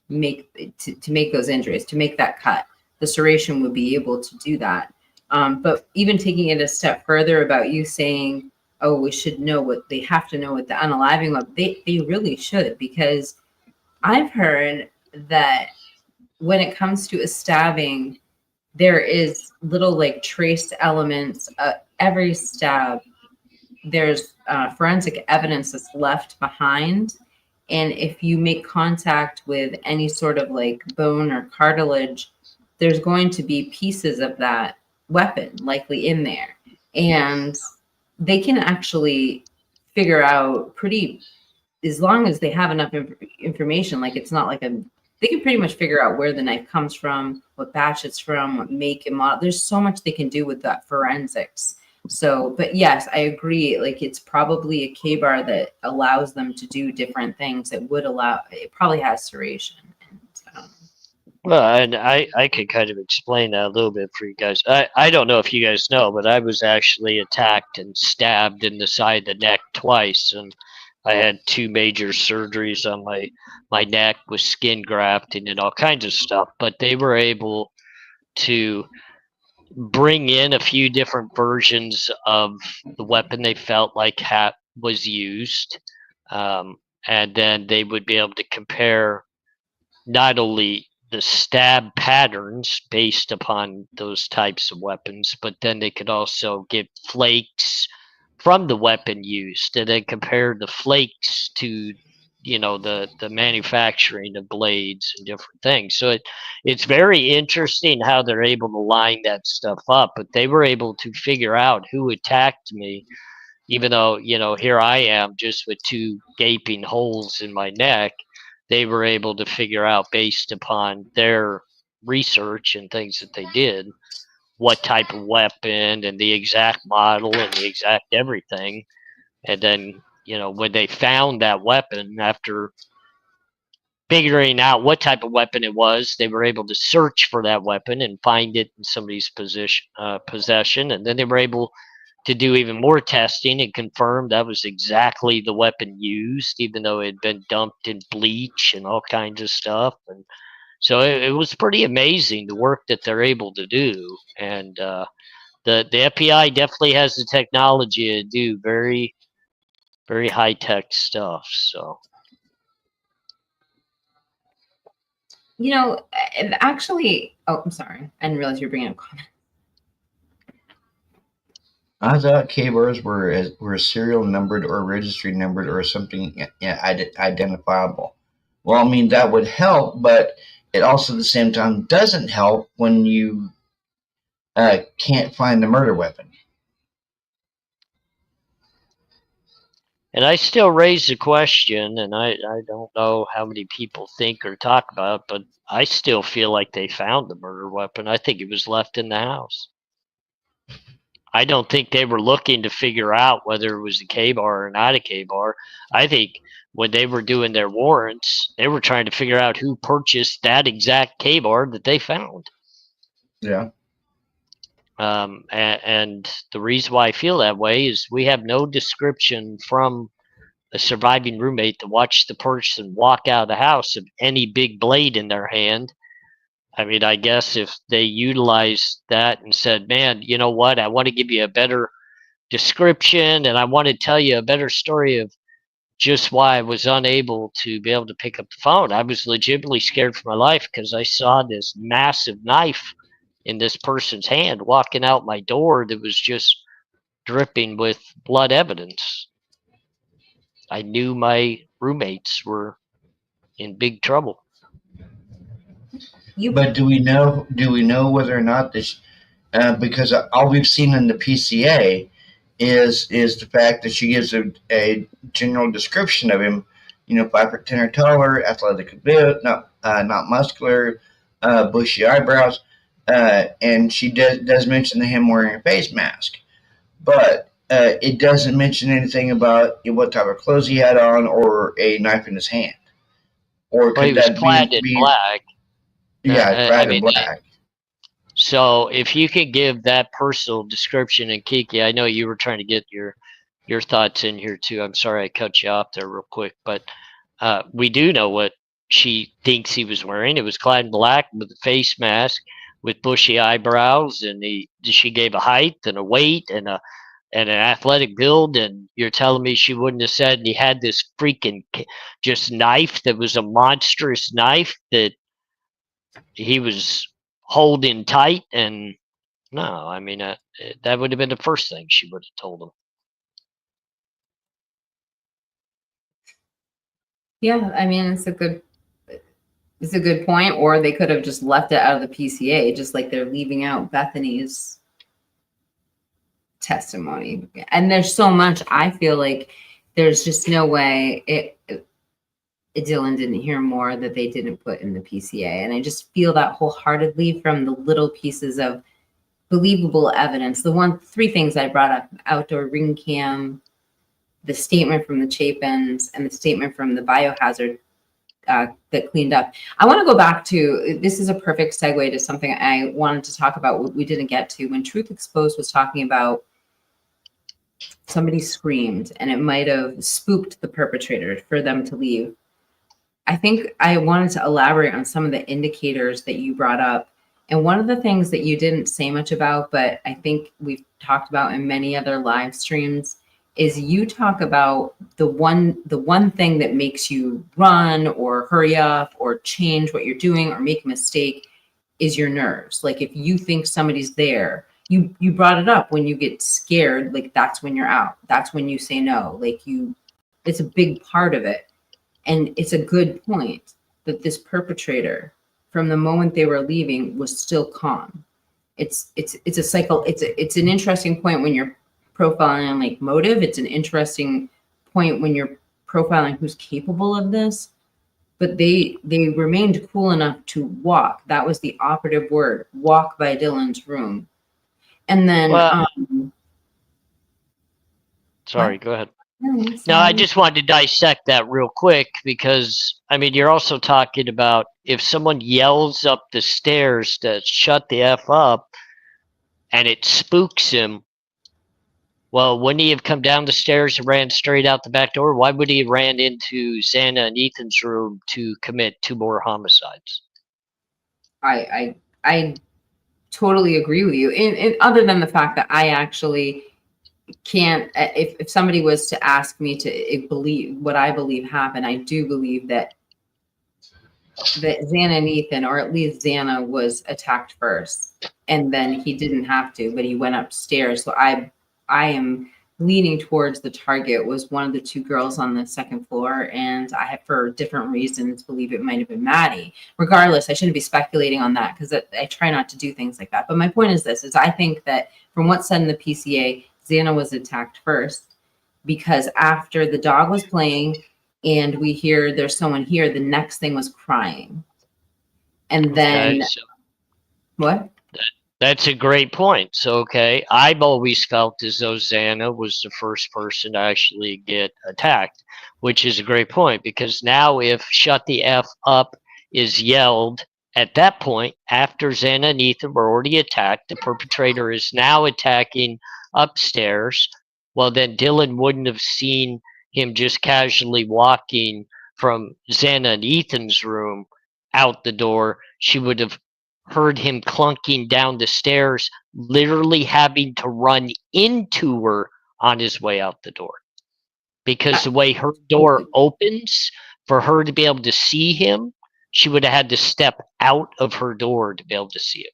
to make those injuries, to make that cut. The serration would be able to do that. But even taking it a step further about you saying, oh, we should know what they have to know what the unaliving of, they really should, because I've heard that when it comes to a stabbing, there is little like trace elements. Every stab, there's forensic evidence that's left behind. And if you make contact with any sort of like bone or cartilage, there's going to be pieces of that weapon likely in there. And they can actually figure out as long as they have enough information, like it's not like they can pretty much figure out where the knife comes from, what batch it's from, what make and model. There's so much they can do with that forensics. So, but yes, I agree. Like it's probably a K-bar that allows them to do different things that would allow, it probably has serration. And, Well, and I could kind of explain that a little bit for you guys. I don't know if you guys know, but I was actually attacked and stabbed in the side of the neck twice, and I had 2 major surgeries on my neck with skin grafting and all kinds of stuff. But they were able to bring in a few different versions of the weapon they felt like was used, and then they would be able to compare not only the stab patterns based upon those types of weapons, but then they could also get flakes from the weapon used and then compare the flakes to the manufacturing of blades and different things. So it's very interesting how they're able to line that stuff up, but they were able to figure out who attacked me, even though here I am just with 2 gaping holes in my neck. They were able to figure out, based upon their research and things that they did, what type of weapon and the exact model and the exact everything. And then when they found that weapon, after figuring out what type of weapon it was, they were able to search for that weapon and find it in somebody's possession. And then they were able to do even more testing and confirm that was exactly the weapon used, even though it had been dumped in bleach and all kinds of stuff. And so it was pretty amazing the work that they're able to do. And the FBI definitely has the technology to do very, very high tech stuff. So. Actually, oh, I'm sorry. I didn't realize you were bringing up comments. I thought K-bars were serial numbered or registry numbered or something identifiable. Well, I mean, that would help, but it also at the same time doesn't help when you can't find the murder weapon. And I still raise the question, and I don't know how many people think or talk about it, but I still feel like they found the murder weapon. I think it was left in the house. I don't think they were looking to figure out whether it was a K-bar or not a K-bar. I think when they were doing their warrants, they were trying to figure out who purchased that exact K-bar that they found. Yeah. And the reason why I feel that way is we have no description from a surviving roommate to watch the person walk out of the house of any big blade in their hand. I mean, I guess if they utilized that and said, man, you know what, I want to give you a better description and I want to tell you a better story of just why I was unable to be able to pick up the phone. I was legitimately scared for my life because I saw this massive knife in this person's hand walking out my door that was just dripping with blood evidence. I knew my roommates were in big trouble. But do we know whether or not this? Because all we've seen in the PCA is the fact that she gives a general description of him. 5'10" or taller, athletic build, not muscular, bushy eyebrows, and she does mention him wearing a face mask, but it doesn't mention anything about what type of clothes he had on or a knife in his hand. Or Well, he could was that clad in be black. yeah, I clad in mean, black? so if you could give that personal description, and Kiki, I know you were trying to get your thoughts in here too. I'm sorry I cut you off there real quick, but we do know what she thinks he was wearing. It was clad in black with a face mask, with bushy eyebrows, and she gave a height and a weight and an athletic build. And you're telling me she wouldn't have said he had this freaking just knife that was a monstrous knife that he was holding tight? And no, I mean that would have been the first thing she would have told him. Yeah, I mean, it's a good point. Or they could have just left it out of the PCA, just like they're leaving out Bethany's testimony. And there's so much, I feel like there's just no way Dylan didn't hear more that they didn't put in the PCA. And I just feel that wholeheartedly from the little pieces of believable evidence. The three things I brought up: outdoor ring cam, the statement from the Chapins, and the statement from the biohazard that cleaned up. I want to go back to, this is a perfect segue to something I wanted to talk about, we didn't get to. When Truth Exposed was talking about somebody screamed and it might have spooked the perpetrator for them to leave, I think I wanted to elaborate on some of the indicators that you brought up. And one of the things that you didn't say much about, but I think we've talked about in many other live streams, is you talk about the one thing that makes you run or hurry up or change what you're doing or make a mistake is your nerves. Like if you think somebody's there, you brought it up, when you get scared, like that's when you're out. That's when you say no. Like it's a big part of it. And it's a good point that this perpetrator, from the moment they were leaving, was still calm. It's a cycle. It's an interesting point when you're profiling on like motive. It's an interesting point when you're profiling who's capable of this. But they remained cool enough to walk. That was the operative word. Walk by Dylan's room. And then Well, sorry, go ahead. No, I just wanted to dissect that real quick because, I mean, you're also talking about if someone yells up the stairs to shut the F up and it spooks him, well, wouldn't he have come down the stairs and ran straight out the back door? Why would he have ran into Xana and Ethan's room to commit 2 more homicides? I totally agree with you. And other than the fact that I actually can't, if somebody was to ask me to believe what I believe happened, I do believe that Xana and Ethan, or at least Xana, was attacked first, and then he didn't have to, but he went upstairs. So I am leaning towards the target was one of the 2 girls on the second floor, and I have, for different reasons, believe it might have been Maddie. Regardless, I shouldn't be speculating on that because I try not to do things like that. But my point is this: is I think that from what's said in the PCA, Xana was attacked first, because after the dog was playing and we hear there's someone here, the next thing was crying. And then Okay, so what? that's a great point. So, okay, I've always felt as though Xana was the first person to actually get attacked, which is a great point, because now if shut the F up is yelled at that point, after Xana and Ethan were already attacked, the perpetrator is now attacking upstairs. Well, then Dylan wouldn't have seen him just casually walking from Xana and Ethan's room out the door. She would have heard him clunking down the stairs, literally having to run into her on his way out the door. Because the way her door opens, for her to be able to see him, she would have had to step out of her door to be able to see it.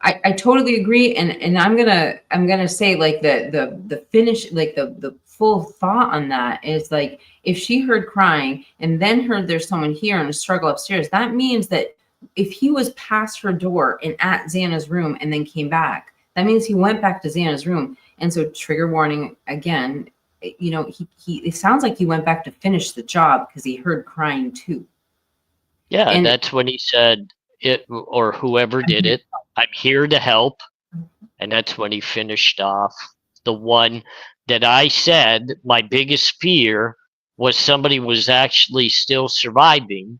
I totally agree, and I'm gonna say, like, the finish, like the full thought on that is, like, if she heard crying and then heard there's someone here and a struggle upstairs, that means that if he was past her door and at Xana's room and then came back, that means he went back to Xana's room. And so, trigger warning again, you know, he it sounds like he went back to finish the job because he heard crying too. Yeah, And that's when he said it or whoever did it. I'm here to help. And that's when he finished off the one that I said my biggest fear was somebody was actually still surviving.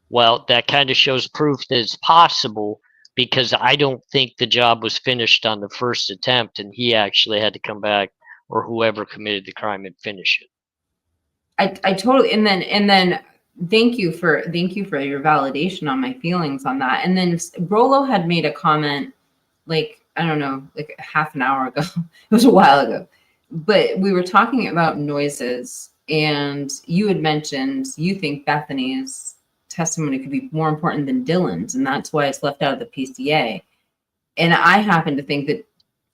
Well, that kind of shows proof that it's possible, because I don't think the job was finished on the first attempt and he actually had to come back, or whoever committed the crime, and finish it. I totally, and then thank you for your validation on my feelings on that. And then Rolo had made a comment, like, I don't know, like half an hour ago. It was a while ago, but we were talking about noises, and you had mentioned you think Bethany's testimony could be more important than Dylan's, and that's why it's left out of the PCA. And I happen to think that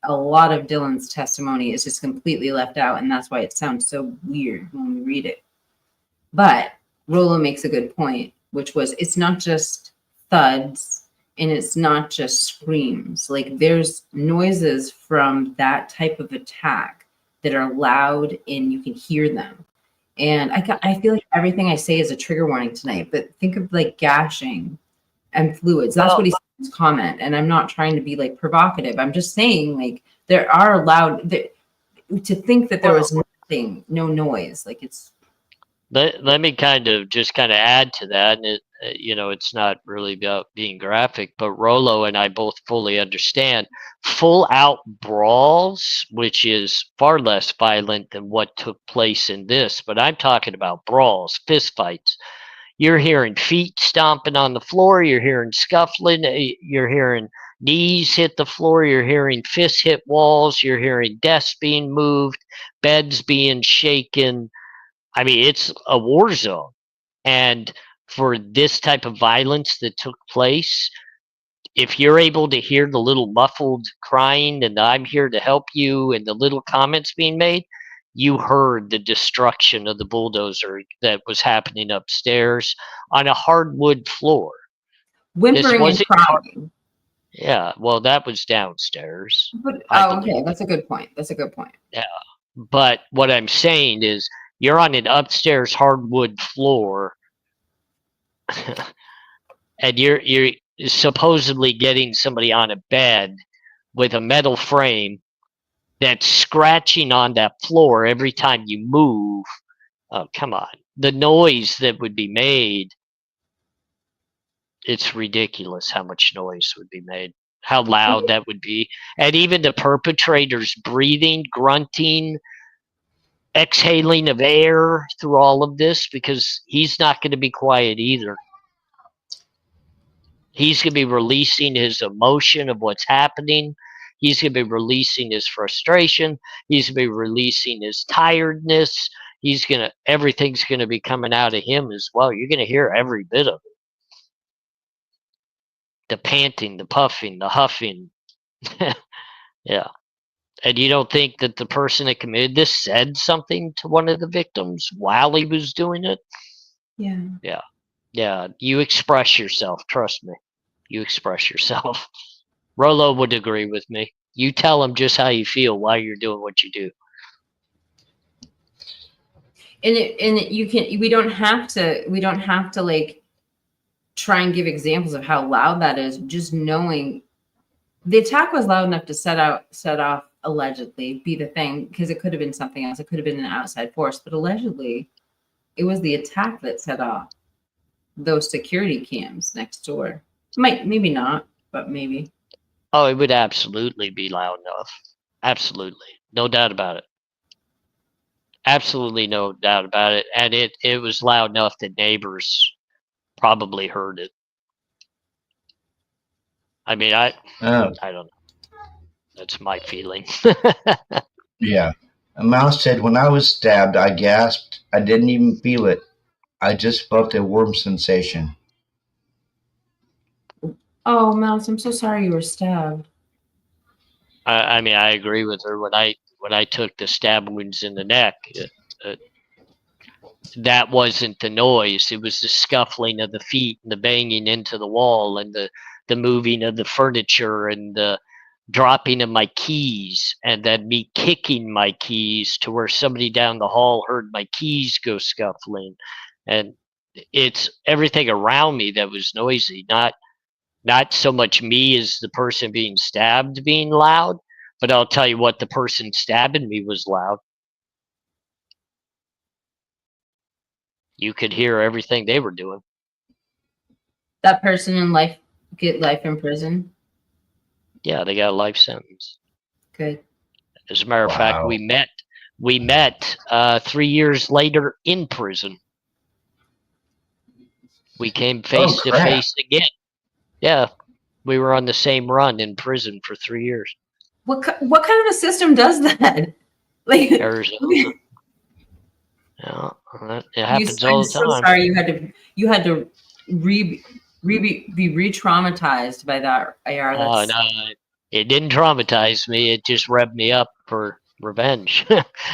a lot of Dylan's testimony is just completely left out, and that's why it sounds so weird when we read it. But Rolo makes a good point, which was it's not just thuds and it's not just screams. Like, there's noises from that type of attack that are loud and you can hear them. And I feel like everything I say is a trigger warning tonight, but think of like gashing and fluids. That's what he said in his comment. And I'm not trying to be like provocative. I'm just saying, like, there are loud, to think that there was nothing, no noise, like it's. Let me kind of add to that, and it's not really about being graphic, but Rolo and I both fully understand full out brawls, which is far less violent than what took place in this. But I'm talking about brawls, fist fights. You're hearing feet stomping on the floor. You're hearing scuffling. You're hearing knees hit the floor. You're hearing fists hit walls. You're hearing desks being moved, beds being shaken. I mean, it's a war zone. And for this type of violence that took place, if you're able to hear the little muffled crying and I'm here to help you and the little comments being made, you heard the destruction of the bulldozer that was happening upstairs on a hardwood floor. Whimpering and crying. Yeah, well, that was downstairs. But, okay, that's a good point. Yeah, but what I'm saying is, you're on an upstairs hardwood floor, and you're supposedly getting somebody on a bed with a metal frame that's scratching on that floor every time you move. Oh, come on. The noise that would be made, it's ridiculous how much noise would be made, how loud that would be. And even the perpetrator's breathing, grunting, exhaling of air through all of this, because he's not going to be quiet either. He's going to be releasing his emotion of what's happening. He's going to be releasing his frustration. He's going to be releasing his tiredness. Everything's going to be coming out of him as well. You're going to hear every bit of it. The panting, the puffing, the huffing. Yeah. And you don't think that the person that committed this said something to one of the victims while he was doing it? Yeah. Yeah. Yeah. You express yourself. Trust me. You express yourself. Rolo would agree with me. You tell him just how you feel while you're doing what you do. And we don't have to like try and give examples of how loud that is. Just knowing the attack was loud enough to set off allegedly be the thing, because it could have been something else. It could have been an outside force, but allegedly it was the attack that set off those security cams next door. Maybe not, but maybe. Oh, it would absolutely be loud enough. Absolutely. No doubt about it. Absolutely no doubt about it. And it was loud enough that neighbors probably heard it. I mean, I don't know. That's my feeling. Yeah. A mouse said, when I was stabbed, I gasped. I didn't even feel it. I just felt a warm sensation. Oh, Mouse, I'm so sorry you were stabbed. I mean, I agree with her. When I took the stab wounds in the neck, that wasn't the noise. It was the scuffling of the feet and the banging into the wall and the moving of the furniture and the dropping of my keys, and then me kicking my keys to where somebody down the hall heard my keys go scuffling. And it's everything around me that was noisy, not not so much me as the person being stabbed being loud, but I'll tell you what, the person stabbing me was loud. You could hear everything they were doing. That person in life get life in prison. Yeah, they got a life sentence. Good. As a matter of fact, we met 3 years later in prison. We came face to face again. Yeah, we were on the same run in prison for 3 years. What kind of a system does that? Like, Arizona. Yeah, it happens all the time. I'm so sorry you had to be re-traumatized by that. No, it didn't traumatize me. It just revved me up for revenge.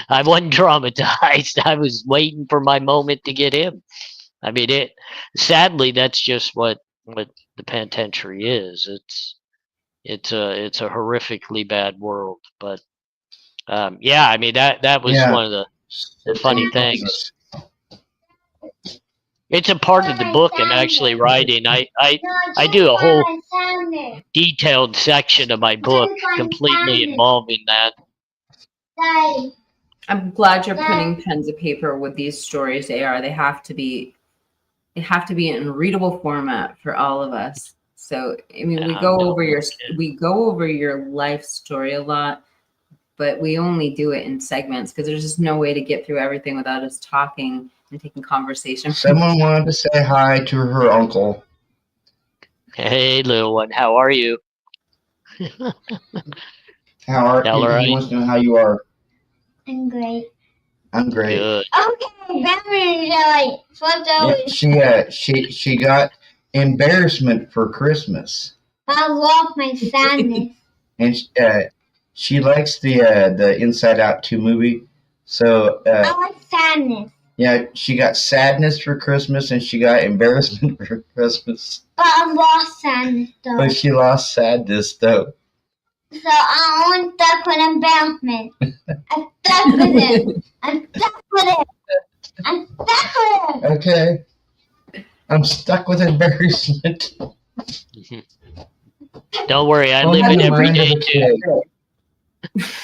I wasn't traumatized. I was waiting for my moment to get him. I mean, sadly, that's just what the penitentiary is. It's a horrifically bad world. But yeah, I mean that was one of the funny things. It's a part of the book I'm actually writing. I do a whole detailed section of my book completely involving that. I'm glad you're putting pens to paper with these stories, AR. They have to be in readable format for all of us. So I mean, we go over your life story a lot, but we only do it in segments because there's just no way to get through everything without us talking and taking conversation. Someone wanted to say hi to her uncle. Hey, little one, how are you? How are you? He wants to know how you are. I'm great. I'm great. Good. Okay, Batman flipped over. She got embarrassment for Christmas. I love my sadness. And she likes the Inside Out 2 movie. So I like sadness. Yeah, she got sadness for Christmas and she got embarrassment for Christmas. But I lost sadness though. But she lost sadness though. So I'm stuck with embarrassment. I'm stuck with it. I'm stuck with it. I'm stuck with it. Okay. I'm stuck with embarrassment. Don't worry, I live it every day too.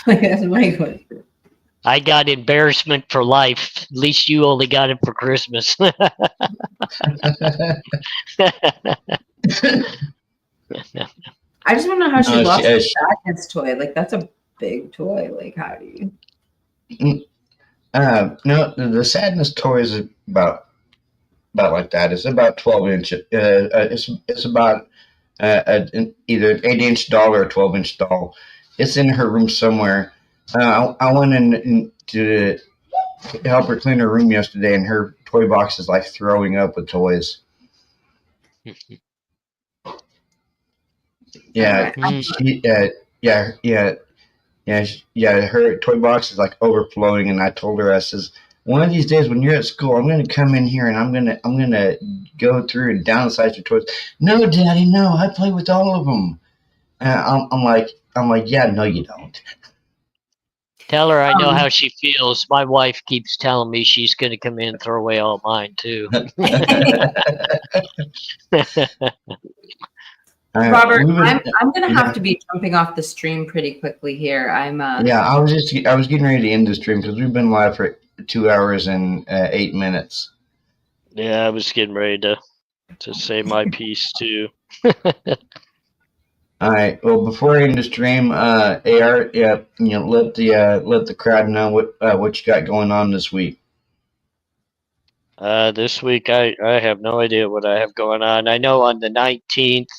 That's my question. I got embarrassment for life. At least you only got it for Christmas. I just want to know how she lost the sadness toy. Like, that's a big toy. Like, how do you? No, the sadness toy is about like that. It's about 12 inches. It's about either an 8-inch doll or a 12-inch doll. It's in her room somewhere. I went in to help her clean her room yesterday, and her toy box is like throwing up with toys. Yeah, her toy box is like overflowing, and I told her, I says, one of these days when you're at school, I'm gonna come in here and I'm gonna go through and downsize your toys. No, Daddy, no, I play with all of them. I'm like, yeah, no, you don't. Tell her I know how she feels. My wife keeps telling me she's going to come in and throw away all mine, too. Robert, I'm going to have to be jumping off the stream pretty quickly here. Yeah, I was getting ready to end the stream because we've been live for 2 hours and 8 minutes. Yeah, I was getting ready to say my piece, too. All right. Well, before I end the stream, AR, let the crowd know what you got going on this week. This week, I have no idea what I have going on. I know on the 19th,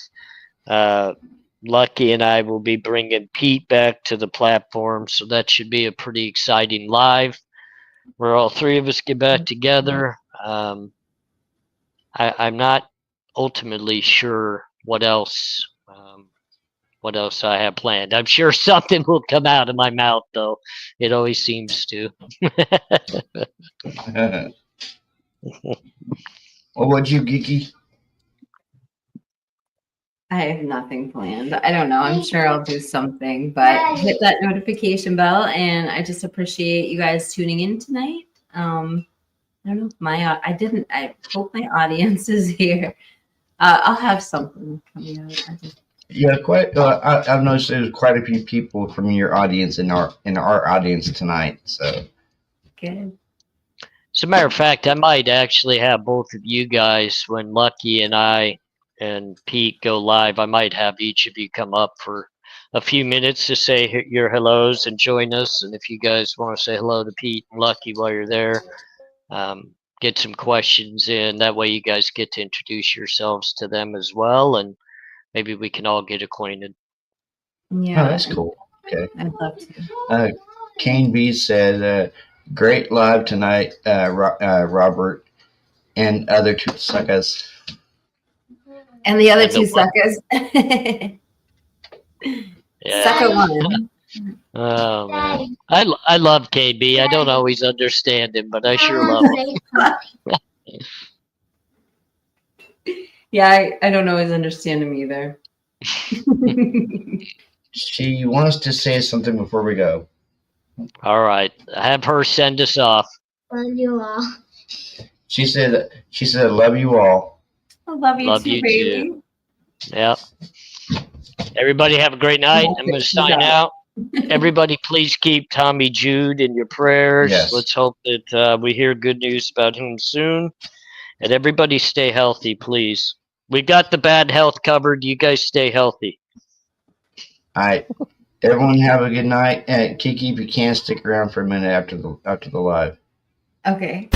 Lucky and I will be bringing Pete back to the platform, so that should be a pretty exciting live, where all three of us get back together. I'm not ultimately sure what else I have planned. I'm sure something will come out of my mouth, though. It always seems to. What about you, Geeky? I have nothing planned. I don't know. I'm sure I'll do something, but hit that notification bell, and I just appreciate you guys tuning in tonight. I don't know. I hope my audience is here. I'll have something coming out. Yeah, quite. I've noticed there's quite a few people from your audience in our audience tonight. So Good. As a matter of fact, I might actually have both of you guys when Lucky and I and Pete go live. I might have each of you come up for a few minutes to say your hellos and join us. And if you guys want to say hello to Pete and Lucky while you're there, get some questions in. That way, you guys get to introduce yourselves to them as well, and maybe we can all get acquainted. Yeah, oh, that's cool. Okay. I'd love to. Kane B said, "Great live tonight, Robert and other two suckers." And the other And the two what? suckers. Yeah. Sucker one. Oh man, I love KB. I don't always understand him, but I sure love him. Yeah, I don't always understand him either. She wants to say something before we go. All right, have her send us off. Love you all. She said, "Love you all." I love you Love too, you baby. too. Yep. Everybody have a great night. I'm going to sign out. Everybody, please keep Tommy Jude in your prayers. Yes. Let's hope that we hear good news about him soon. And everybody stay healthy, please. We got the bad health covered. You guys stay healthy. All right. Everyone have a good night. And Kiki, if you can, stick around for a minute after the live. Okay.